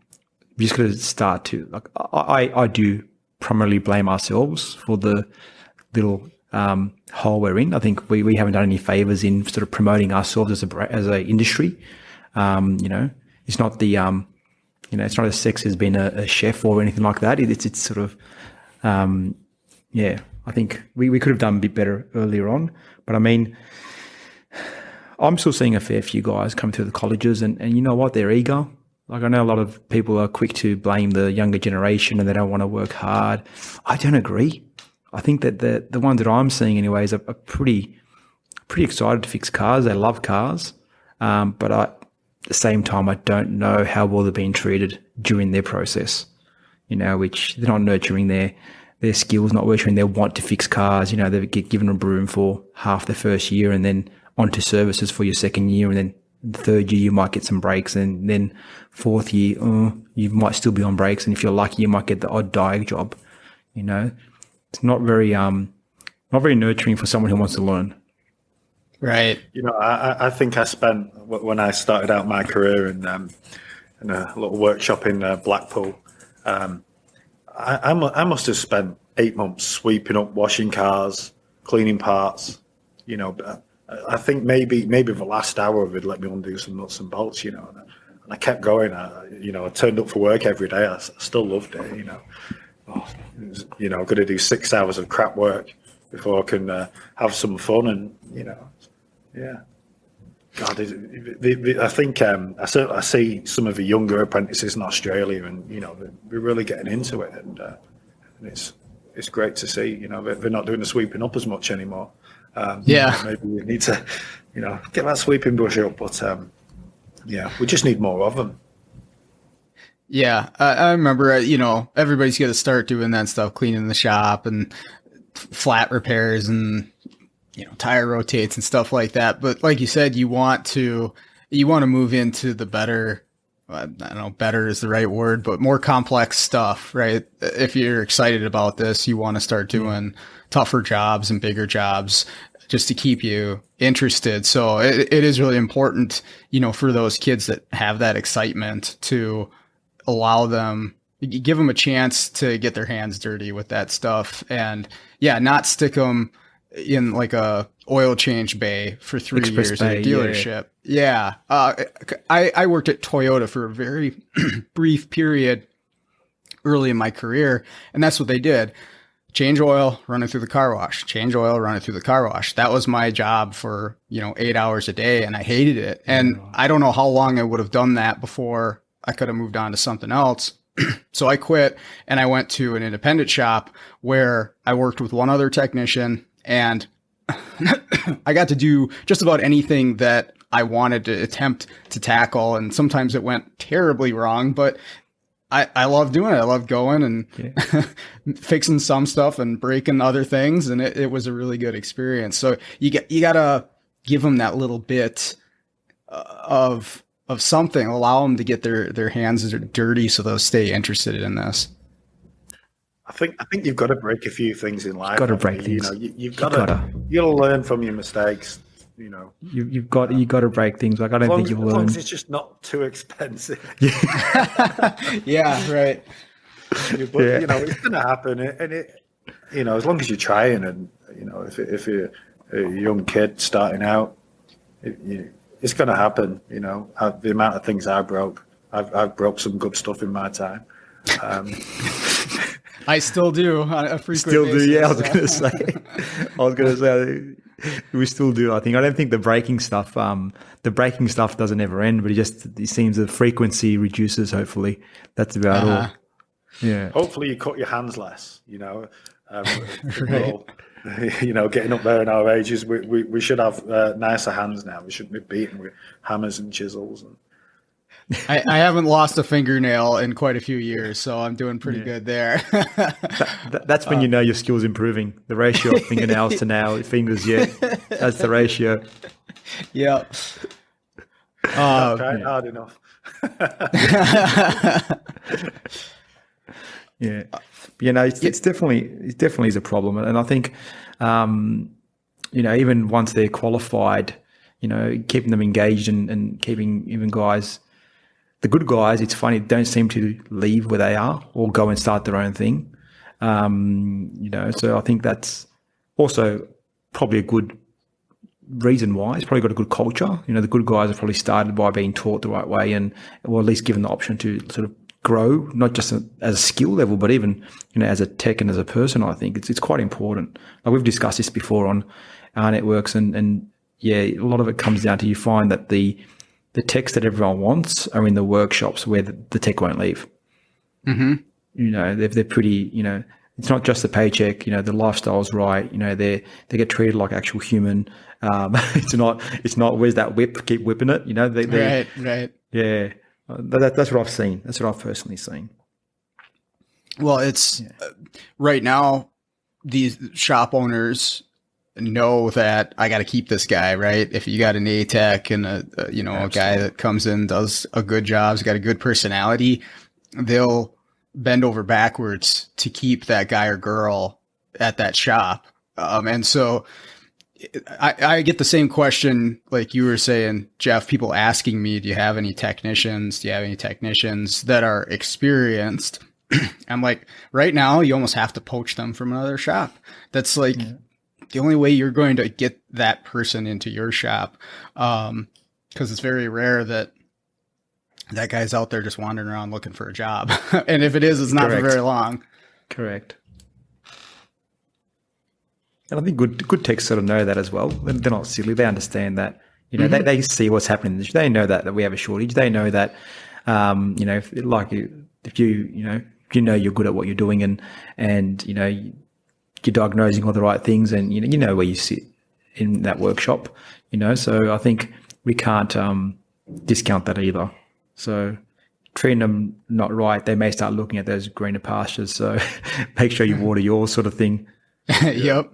just got to start to, like, I do primarily blame ourselves for the little hole we're in. I think we haven't done any favors in sort of promoting ourselves as a industry. It's not the it's not as sexy as being a chef or anything like that. It's sort of I think we could have done a bit better earlier on. But I mean, I'm still seeing a fair few guys come through the colleges, and you know what? They're eager. Like I know a lot of people are quick to blame the younger generation and they don't want to work hard. I don't agree. I think that the ones that I'm seeing anyways are pretty excited to fix cars. They love cars. But at the same time, I don't know how well they're being treated during their process, which they're not nurturing their skills, not nurturing their want to fix cars. They get given a broom for half the first year and then onto services for your second year. And then the third year, you might get some breaks. And then fourth year, you might still be on breaks. And if you're lucky, you might get the odd diag job. It's not very nurturing for someone who wants to learn. Right. I think I spent, when I started out my career in a little workshop in Blackpool, I must have spent 8 months sweeping up, washing cars, cleaning parts. I think maybe the last hour they'd let me undo some nuts and bolts. And I kept going. I turned up for work every day. I still loved it. I'm going to do 6 hours of crap work before I can have some fun and yeah. God, I think I see some of the younger apprentices in Australia, and they're really getting into it, and it's great to see. They're not doing the sweeping up as much anymore. Maybe we need to, get that sweeping brush up, but we just need more of them. Yeah, I remember. Everybody's got to start doing that stuff, cleaning the shop and flat repairs and tire rotates and stuff like that. But like you said, you want to move into the better, I don't know, better is the right word, but more complex stuff, right? If you're excited about this, you want to start doing tougher jobs and bigger jobs just to keep you interested. So it is really important, for those kids that have that excitement to allow them, give them a chance to get their hands dirty with that stuff and not stick them in like a oil change bay for 3 years at a dealership. Yeah. I worked at Toyota for a very brief period early in my career, and that's what they did. Change oil, run it through the car wash. Change oil, run it through the car wash. That was my job for, 8 hours a day, and I hated it. And I don't know how long I would have done that before I could have moved on to something else. So I quit and I went to an independent shop where I worked with one other technician, and I got to do just about anything that I wanted to attempt to tackle. And sometimes it went terribly wrong, but I love doing it. I love going and fixing some stuff and breaking other things. And it was a really good experience. So you got to give them that little bit of something, allow them to get their hands dirty so they'll stay interested in this. I think you've got to break a few things in life. Got to break things. You've got to learn from your mistakes. You've got to break things. Like I don't think you've learned. As long as it's just not too expensive. Yeah, right. But it's going to happen, and as long as you're trying, and if you're a young kid starting out, it's going to happen. The amount of things I broke, I've broke some good stuff in my time. I still do on a frequent basis. Yeah, I was going to say, we still do. I don't think the braking stuff doesn't ever end, but it seems the frequency reduces. Hopefully, that's about all. Yeah. Hopefully, you cut your hands less. Right. Getting up there in our ages, we should have nicer hands now. We shouldn't be beaten with hammers and chisels. And I haven't lost a fingernail in quite a few years, so I'm doing pretty good there. That's when your skill's improving. The ratio of fingernails to fingers, that's the ratio. Yeah. Trying hard enough. Yeah. It's definitely is a problem, and I think, even once they're qualified, keeping them engaged and keeping even guys. The good guys, it's funny, don't seem to leave where they are or go and start their own thing. So I think that's also probably a good reason why. It's probably got a good culture. The good guys have probably started by being taught the right way and, or at least given the option to sort of grow, not just as a skill level, but even, as a tech and as a person. I think it's quite important. Like we've discussed this before on our networks and a lot of it comes down to, you find that the the techs that everyone wants are in the workshops where the tech won't leave. Mm-hmm. You know, they're pretty, you know, it's not just the paycheck, you know, the lifestyle's right. You know, they get treated like actual human. It's not, where's that whip? Keep whipping it. You know, Right. Yeah. That's what I've seen. That's what I've personally seen. Well, it's right now, these shop owners know that I got to keep this guy, right? If you got an A-Tech and a guy that comes in, does a good job, has got a good personality, they'll bend over backwards to keep that guy or girl at that shop. And so I get the same question, like you were saying, Jeff, people asking me, do you have any technicians? Do you have any technicians that are experienced? I'm like, right now, you almost have to poach them from another shop. That's like the only way you're going to get that person into your shop. Because it's very rare that guy's out there just wandering around looking for a job. And if it is, it's not for very long. Correct. And I think good techs sort of know that as well. They're not silly. They understand that. You know, they see what's happening. They know that we have a shortage. They know that, you know, if you know you're good at what you're doing and you know you're diagnosing all the right things and you know where you sit in that workshop. You know, so I think we can't discount that either. So treating them not right, they may start looking at those greener pastures. So make sure you water yours, sort of thing. Yep.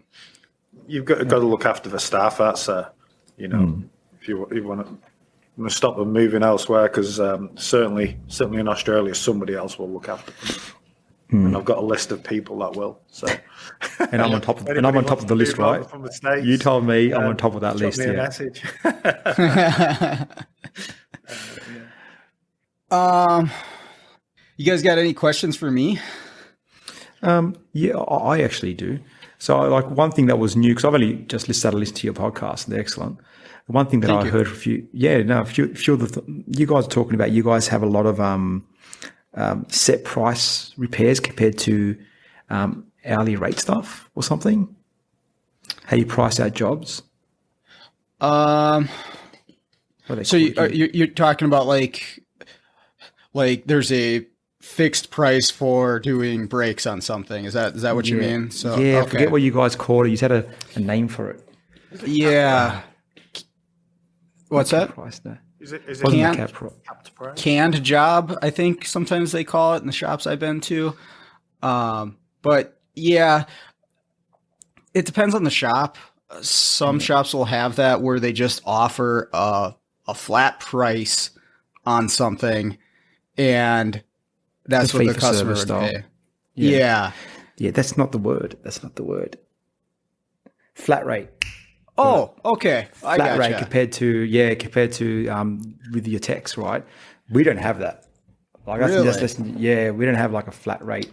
You've got to look after the staff. That's you know, if you want to stop them moving elsewhere, because certainly in Australia, somebody else will look after them. And I've got a list of people that will. So, and I'm on top of the list, right? From the States, you told me I'm on top of that list. Me a yeah. message. You guys got any questions for me? Yeah, I actually do. So, like one thing that was new, because I've only just started listening to your podcast, and they're excellent. The one thing that I heard from you, a few of you guys are talking about, you guys have a lot of set price repairs compared to hourly rate stuff or something. How you price out jobs? So you're talking about like there's a fixed price for doing brakes on something. Is that what you mean? So I forget what you guys called it. You had a name for it. Yeah. What's that? Price now. Is it Canned, capped price? Canned job, I think sometimes they call it in the shops I've been to. But yeah, it depends on the shop. Some shops will have that where they just offer a flat price on something, and that's what the customer would pay. Yeah. That's not the word. Flat rate. Oh, okay. Flat rate compared to with your techs, right? We don't have that. Like really? We don't have like a flat rate.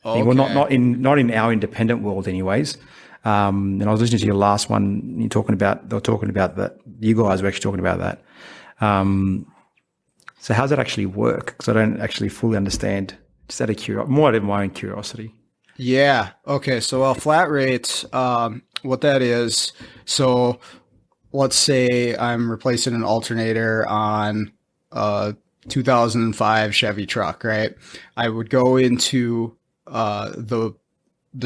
Okay. Well, not in our independent world, anyways. And I was listening to your last one. They were talking about that. You guys were actually talking about that. So how does that actually work? Because I don't actually fully understand. Just out of more out of my own curiosity. Yeah. Okay. So flat rates, what that is, so let's say I'm replacing an alternator on a 2005 Chevy truck, right? I would go into the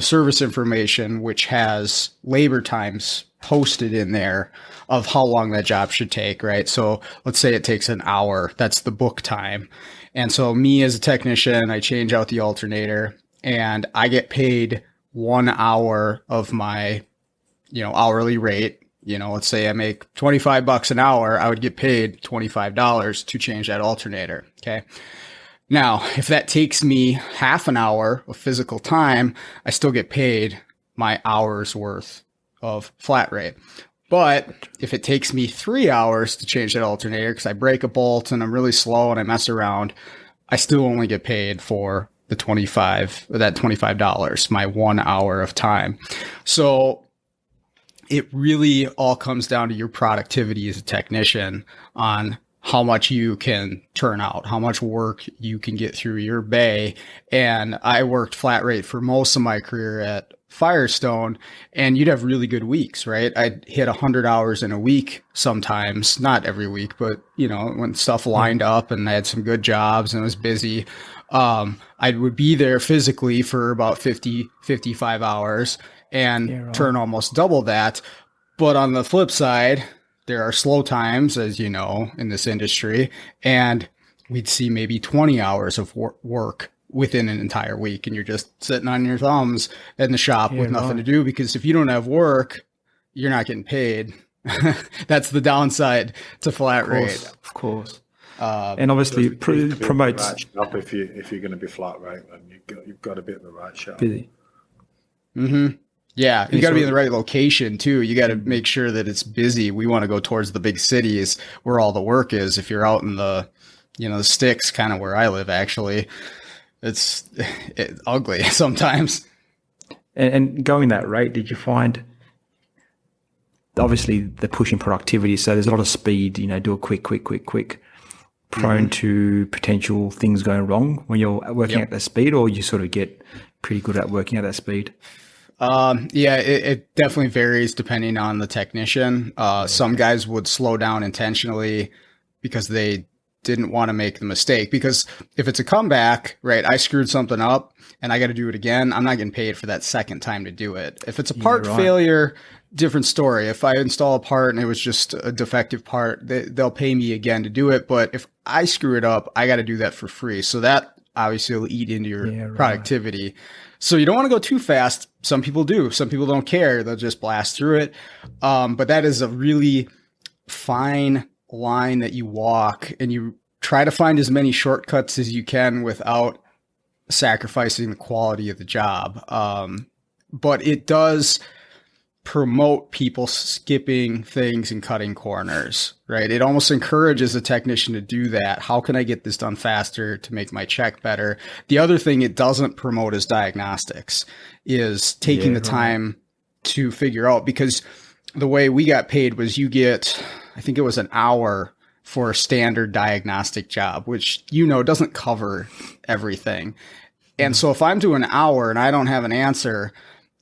service information, which has labor times posted in there of how long that job should take, right? So let's say it takes an hour. That's the book time. And so me as a technician, I change out the alternator and I get paid 1 hour of my, hourly rate. Let's say I make $25 an hour, I would get paid $25 to change that alternator. Okay. Now, if that takes me half an hour of physical time, I still get paid my hour's worth of flat rate. But if it takes me 3 hours to change that alternator because I break a bolt and I'm really slow and I mess around, I still only get paid for the $25, my 1 hour of time. So it really all comes down to your productivity as a technician on how much you can turn out, how much work you can get through your bay. And I worked flat rate for most of my career at Firestone, and you'd have really good weeks, right? I'd hit 100 hours in a week sometimes, not every week, but when stuff lined up and I had some good jobs and it was busy, I would be there physically for about 50, 55 hours and turn almost double that. But on the flip side, there are slow times, as you know, in this industry, and we'd see maybe 20 hours of work within an entire week, and you're just sitting on your thumbs in the shop with nothing to do, because if you don't have work, you're not getting paid. That's the downside to flat rate. Of course. And obviously promotes up if you're going to be flat rate, then you've got a bit of a right shot. Busy. Mm-hmm. Yeah, you got to be in the right location too. You got to make sure that it's busy. We want to go towards the big cities where all the work is. If you're out in the sticks, kind of where I live, actually, it's ugly sometimes. And going that rate, did you find, obviously the pushing productivity, so there's a lot of speed, do it quick, prone to potential things going wrong when you're working at that speed, or you sort of get pretty good at working at that speed? Yeah, it definitely varies depending on the technician. Some guys would slow down intentionally because they didn't want to make the mistake, because if it's a comeback, right, I screwed something up and I got to do it again, I'm not getting paid for that second time to do it. If it's a part failure, different story. If I install a part and it was just a defective part, they'll pay me again to do it. But if I screw it up, I got to do that for free. So that obviously will eat into your productivity. So you don't want to go too fast. Some people do. Some people don't care. They'll just blast through it. But that is a really fine line that you walk, and you try to find as many shortcuts as you can without sacrificing the quality of the job. But it does promote people skipping things and cutting corners, right? It almost encourages a technician to do that. How can I get this done faster to make my check better? The other thing it doesn't promote is diagnostics, is taking the time to figure out, because the way we got paid was you get, I think it was an hour for a standard diagnostic job, which, doesn't cover everything. And so if I'm doing an hour and I don't have an answer,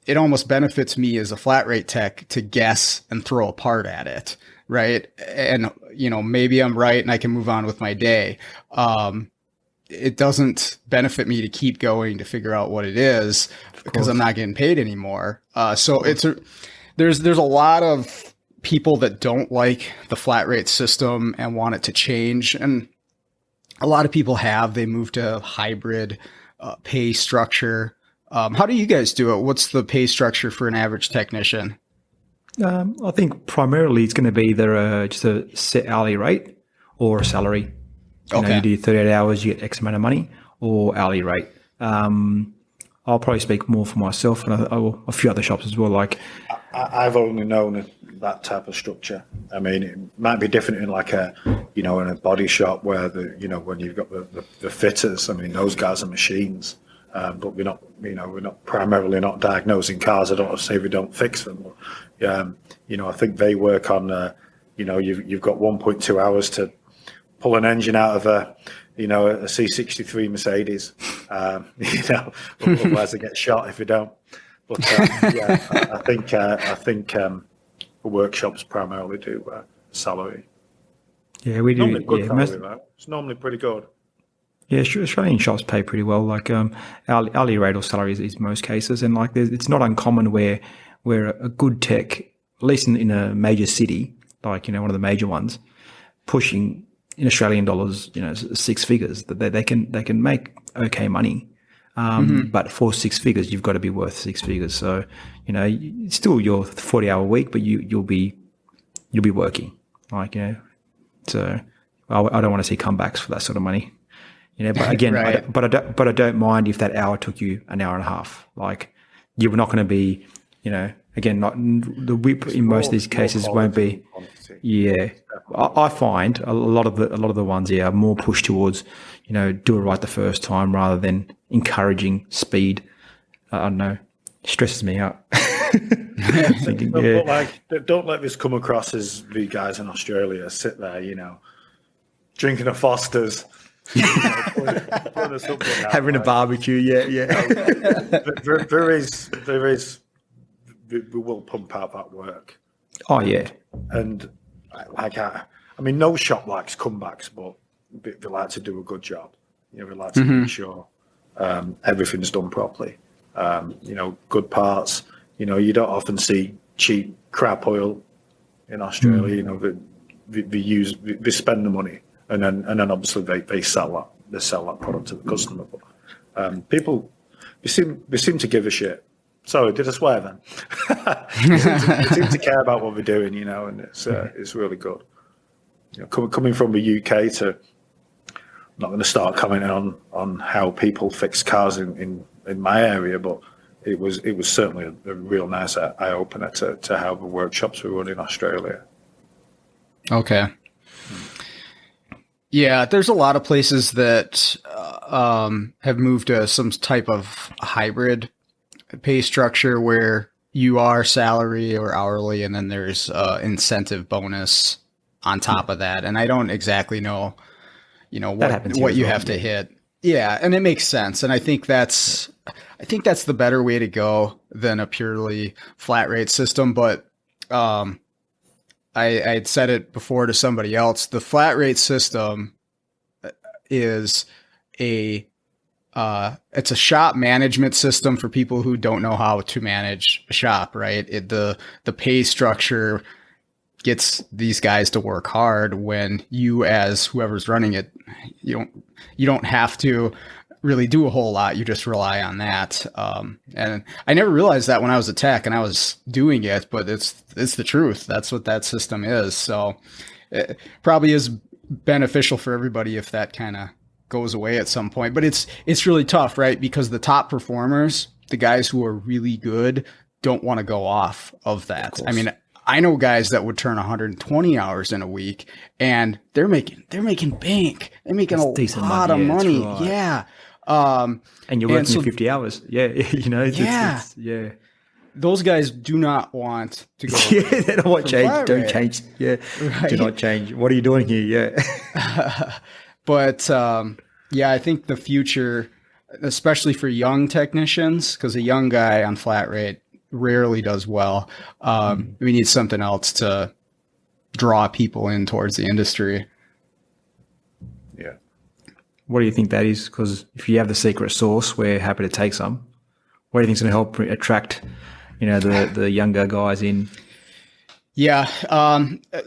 it almost benefits me as a flat rate tech to guess and throw a part at it, right? And, maybe I'm right and I can move on with my day. It doesn't benefit me to keep going to figure out what it is, because I'm not getting paid anymore. So there's a lot of people that don't like the flat rate system and want it to change. And a lot of people they moved to hybrid pay structure. How do you guys do it? What's the pay structure for an average technician? I think primarily it's going to be either just a set hourly rate or a salary. You do 38 hours, you get X amount of money, or hourly rate. I'll probably speak more for myself and a few other shops as well. Like, I've only known that type of structure. I mean, it might be different in like in a body shop where when you've got the fitters. I mean, those guys are machines. But we're not primarily not diagnosing cars. I don't want to say we don't fix them. I think they work on, you've got 1.2 hours to pull an engine out of a C63 Mercedes. Otherwise they get shot if you don't. But I think workshops primarily do salary. Yeah, we do. Salary, right? It's normally pretty good. Yeah, sure. Australian shops pay pretty well. Like hourly rate or salary is most cases, and like it's not uncommon where a good tech, at least in a major city, like one of the major ones, pushing in Australian dollars, six figures. That they can make okay money, but for six figures, you've got to be worth six figures. So it's still your 40-hour week, but you'll be working, So I don't want to see comebacks for that sort of money. But again, but I don't mind if that hour took you an hour and a half. Like, you're not going to be, again, not the whip in most of these cases won't be. Yeah, I find a lot of the ones are more pushed towards, do it right the first time rather than encouraging speed. I don't know, stresses me out. Thinking, But don't let this come across as the guys in Australia sit there, drinking a Foster's. Putting us up with that, Having a right? barbecue, yeah. There is, we will pump out that work. Oh, yeah. And I mean, no shop likes comebacks, but they like to do a good job. You know, we like to make sure everything's done properly. You know, good parts. You know, you don't often see cheap crap oil in Australia. You know, they spend the money, and then obviously they sell that product to the customer. But people, they seem to give a shit. Sorry, did I swear then? They seem to care about what we're doing, you know, and it's really good. You know, coming from the UK to, I'm not going to start commenting on how people fix cars in my area, but it was certainly a real nice eye opener to how the workshops were run in Australia. Okay. Yeah, there's a lot of places that have moved to some type of hybrid pay structure where you are salary or hourly, and then there's incentive bonus on top of that. And I don't exactly know, you know, what you have to hit. Yeah, and it makes sense. And I think that's the better way to go than a purely flat rate system. But I had said it before to somebody else. The flat rate system is it's a shop management system for people who don't know how to manage a shop, right? The pay structure gets these guys to work hard when you, as whoever's running it, you don't have to really do a whole lot. You just rely on that. And I never realized that when I was a tech and I was doing it, but it's the truth. That's what that system is. So it probably is beneficial for everybody if that kind of goes away at some point, but it's really tough, right? Because the top performers, the guys who are really good, don't want to go off of that. I mean, I know guys that would turn 120 hours in a week, and they're making bank. They're making a lot of money. Right. Yeah. And you're working 50 hours. Yeah. You know, it's those guys do not want to go. Yeah, they don't want change. Don't change. Yeah. Right. Do not change. What are you doing here? Yeah. But I think the future, especially for young technicians, because a young guy on flat rate rarely does well. We need something else to draw people in towards the industry. Yeah. What do you think that is? Because if you have the secret sauce, we're happy to take some. What do you think is going to help attract, you know, the younger guys in? Yeah.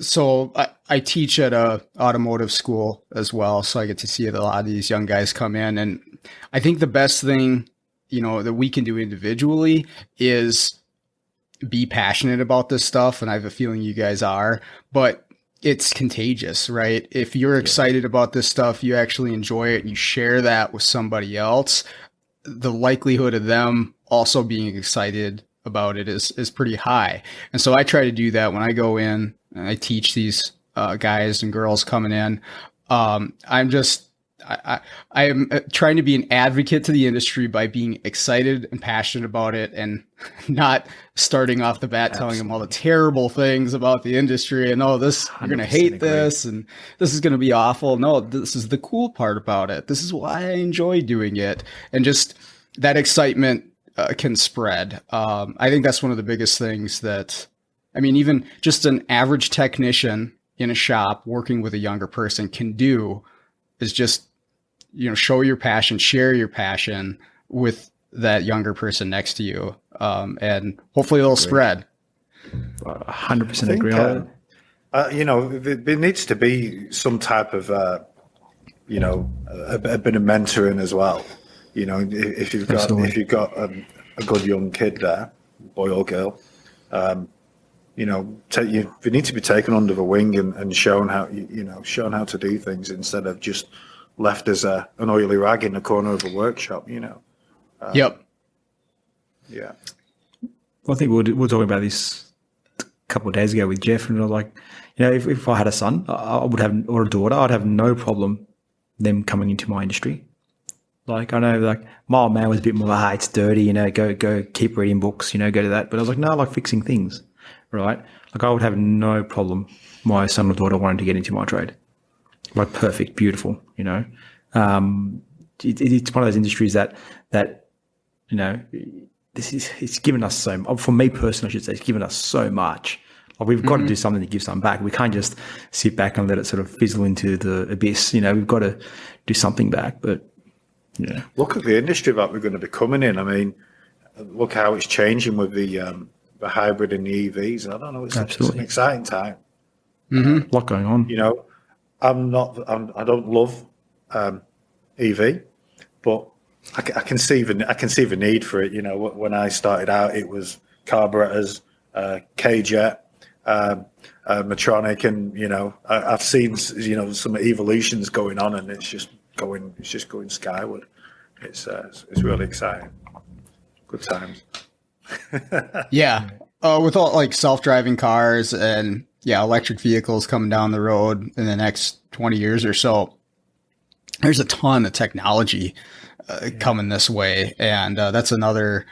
So I teach at a automotive school as well. So I get to see a lot of these young guys come in. And I think the best thing, you know, that we can do individually is be passionate about this stuff. And I have a feeling you guys are, but it's contagious, right? If you're excited about this stuff, you actually enjoy it, and you share that with somebody else, the likelihood of them also being excited about it is pretty high. And so I try to do that when I go in and I teach these guys and girls coming in. I am trying to be an advocate to the industry by being excited and passionate about it, and not starting off the bat telling them all the terrible things about the industry and, oh, this, you're going to hate this and this is going to be awful. No, this is the cool part about it. This is why I enjoy doing it. And just that excitement can spread. I think that's one of the biggest things that, I mean, even just an average technician in a shop working with a younger person can do is just, you know, show your passion, share your passion with that younger person next to you. And hopefully it'll spread. 100% agree on that. You know, there needs to be some type of, you know, a bit of mentoring as well. You know, if you've got a good young kid there, boy or girl, you know, they need to be taken under the wing and shown how shown how to do things instead of just left as an oily rag in the corner of a workshop. You know. Yep. Yeah. Well, I think we were talking about this a couple of days ago with Jeff, and I was like, you know, if I had a son, or a daughter, I'd have no problem them coming into my industry. Like, I know, like, my old man was a bit more like, it's dirty, you know, go keep reading books, you know, go to that. But I was like, no, I like fixing things, right? Like, I would have no problem my son or daughter wanting to get into my trade. Like, perfect, beautiful, you know. It's one of those industries that it's given us for me personally, I should say, it's given us so much. Like we've got to do something to give something back. We can't just sit back and let it sort of fizzle into the abyss. We've got to do something back. But yeah, look at the industry that we're going to be coming in. I mean, look how it's changing with the hybrid and the EVs. I don't know. It's an exciting time. A lot going on. I don't love EV, but I can see the need for it. When I started out, it was carburetors, K-Jet, Medtronic, and I've seen some evolutions going on, and it's just going skyward. It's really exciting. Good times. Yeah, with all like self-driving cars and electric vehicles coming down the road in the next 20 years or so, there's a ton of technology coming this way, and that's another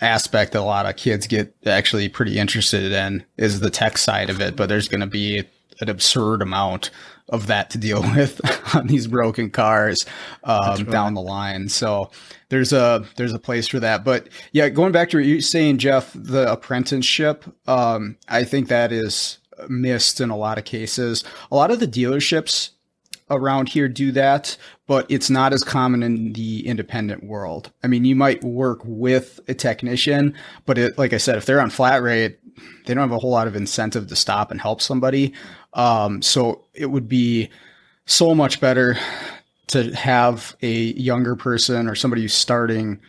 aspect that a lot of kids get actually pretty interested in is the tech side of it. But there's going to be an absurd amount of that to deal with on these broken cars down the line. So there's a place for that. But yeah, going back to what you're saying, Jeff, the apprenticeship, I think that is missed in a lot of cases. A lot of the dealerships around here do that, but it's not as common in the independent world. I mean, you might work with a technician, but like I said, if they're on flat rate, they don't have a whole lot of incentive to stop and help somebody. So it would be so much better to have a younger person or somebody who's starting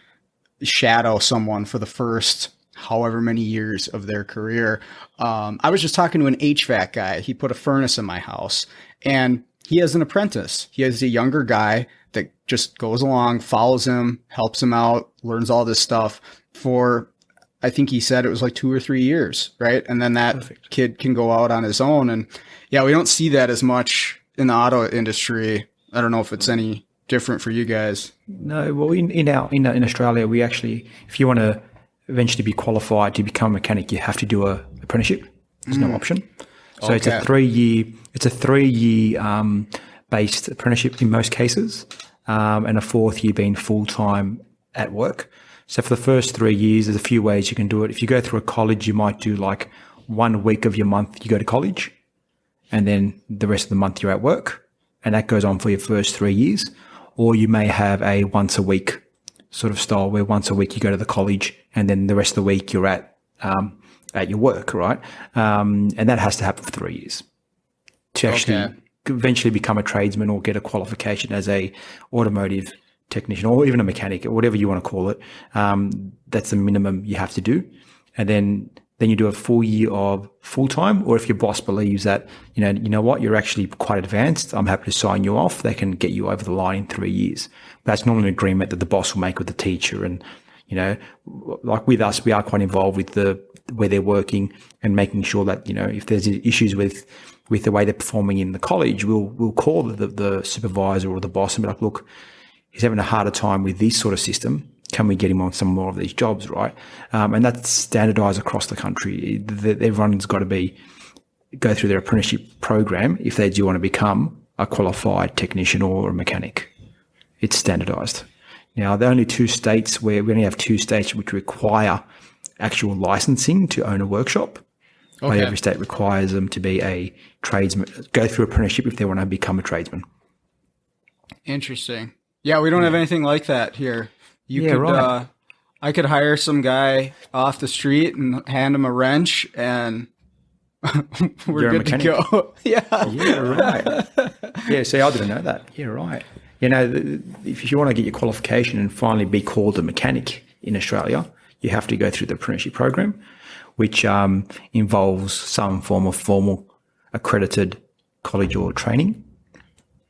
shadow someone for the first however many years of their career. I was just talking to an HVAC guy. He put a furnace in my house, and he has an apprentice. He has a younger guy that just goes along, follows him, helps him out, learns all this stuff for, I think he said it was like 2 or 3 years, right? And then that kid can go out on his own. And yeah, we don't see that as much in the auto industry. I don't know if it's any different for you guys. No, well, in Australia, we actually, if you want to eventually be qualified to become a mechanic, you have to do a apprenticeship. There's no option. So it's a 3-year based apprenticeship in most cases, and a 4th year being full time at work. So for the first 3 years, there's a few ways you can do it. If you go through a college, you might do like 1 week of your month you go to college, and then the rest of the month you're at work, and that goes on for your first 3 years. Or you may have a once a week sort of style where once a week you go to the college, and then the rest of the week you're at your work, right? And that has to happen for 3 years to actually eventually become a tradesman or get a qualification as a automotive technician or even a mechanic or whatever you want to call it. That's the minimum you have to do. And then you do a full year of full time, or if your boss believes that, you know what, you're actually quite advanced, I'm happy to sign you off. They can get you over the line in 3 years. That's normally an agreement that the boss will make with the teacher. And, like with us, we are quite involved with where they're working and making sure that, if there's issues with the way they're performing in the college, we'll call the supervisor or the boss and be like, look, he's having a harder time with this sort of system. Can we get him on some more of these jobs, right? And that's standardized across the country. Everyone's got to go through their apprenticeship program if they do want to become a qualified technician or a mechanic. It's standardized. Now, there are only 2 states where we only have 2 states which require actual licensing to own a workshop. Okay. Every state requires them to be a tradesman, go through apprenticeship if they want to become a tradesman. Interesting. Yeah, we don't have anything like that here. I could hire some guy off the street and hand him a wrench, and we're good to go. Yeah, right. Yeah, see, I didn't know that. Yeah, right. If you want to get your qualification and finally be called a mechanic in Australia, you have to go through the apprenticeship program, which involves some form of formal accredited college or training.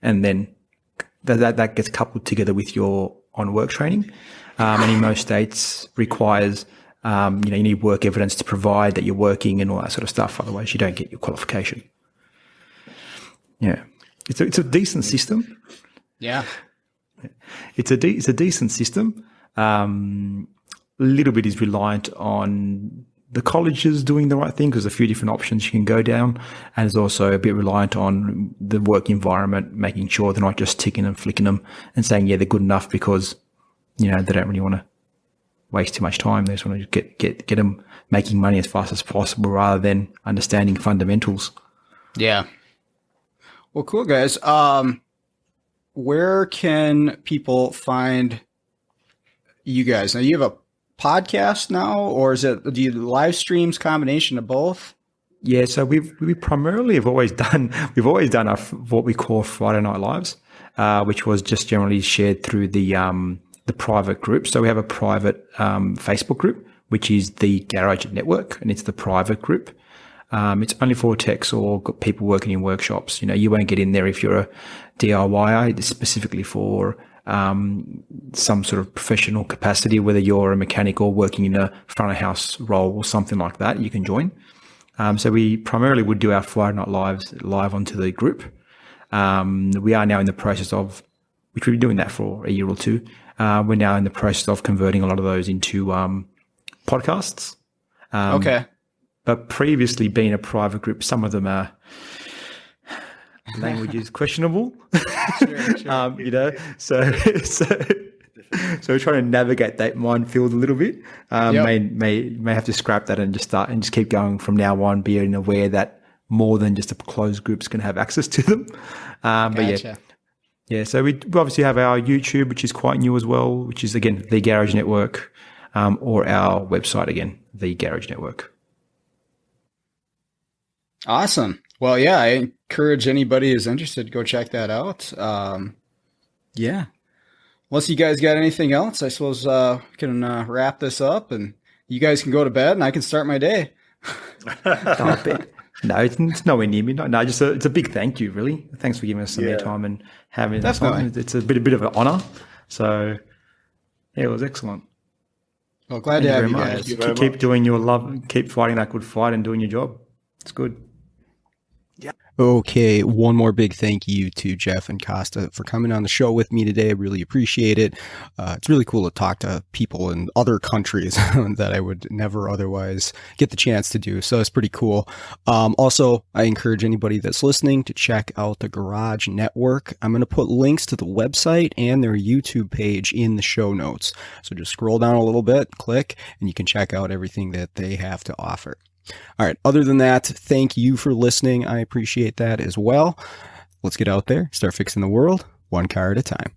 And then that gets coupled together with your on-work training. And in most states requires, you need work evidence to provide that you're working and all that sort of stuff. Otherwise, you don't get your qualification. Yeah. It's a decent system. Yeah. It's a decent system. A little bit is reliant on the colleges doing the right thing, because there's a few different options you can go down, and it's also a bit reliant on the work environment, making sure they're not just ticking and flicking them and saying, yeah, they're good enough, because, they don't really want to waste too much time. They just want to get them making money as fast as possible rather than understanding fundamentals. Yeah. Well, cool, guys. Where can people find you guys? Now, you have a podcast now, or do you live streams, combination of both? Yeah, so we primarily have always done our what we call Friday Night Lives, which was just generally shared through the private group. So we have a private Facebook group, which is the Garage Network, and it's the private group. It's only for techs or people working in workshops. You won't get in there if you're a DIYer. It's specifically for some sort of professional capacity, whether you're a mechanic or working in a front of house role or something like that, you can join. So we primarily would do our Friday Night Lives live onto the group. We are now in the process of, which we've been doing that for a year or two. We're now in the process of converting a lot of those into podcasts. Okay. But previously being a private group, some of them are language is questionable. Sure. So we're trying to navigate that minefield a little bit. May have to scrap that and just keep going from now on, being aware that more than just a closed groups can have access to them. Gotcha. But so we obviously have our YouTube, which is quite new as well, which is again the Garage Network, or our website again, the Garage Network. Awesome. Well, yeah, I encourage anybody who's interested to go check that out. Yeah. Unless you guys got anything else, I suppose we can wrap this up and you guys can go to bed and I can start my day. No, it's nowhere near midnight. No, it's a big thank you, really. Thanks for giving us some of your time and having us on. It's a bit of an honor. So, yeah, it was excellent. Well, glad to have you guys. Keep doing your love, keep fighting that good fight and doing your job. It's good. Okay, one more big thank you to Jeff and Costa for coming on the show with me today. I really appreciate it. It's really cool to talk to people in other countries that I would never otherwise get the chance to do. So it's pretty cool. Also, I encourage anybody that's listening to check out the Garage Network. I'm going to put links to the website and their YouTube page in the show notes. So just scroll down a little bit, click, and you can check out everything that they have to offer. All right. Other than that, thank you for listening. I appreciate that as well. Let's get out there, start fixing the world one car at a time.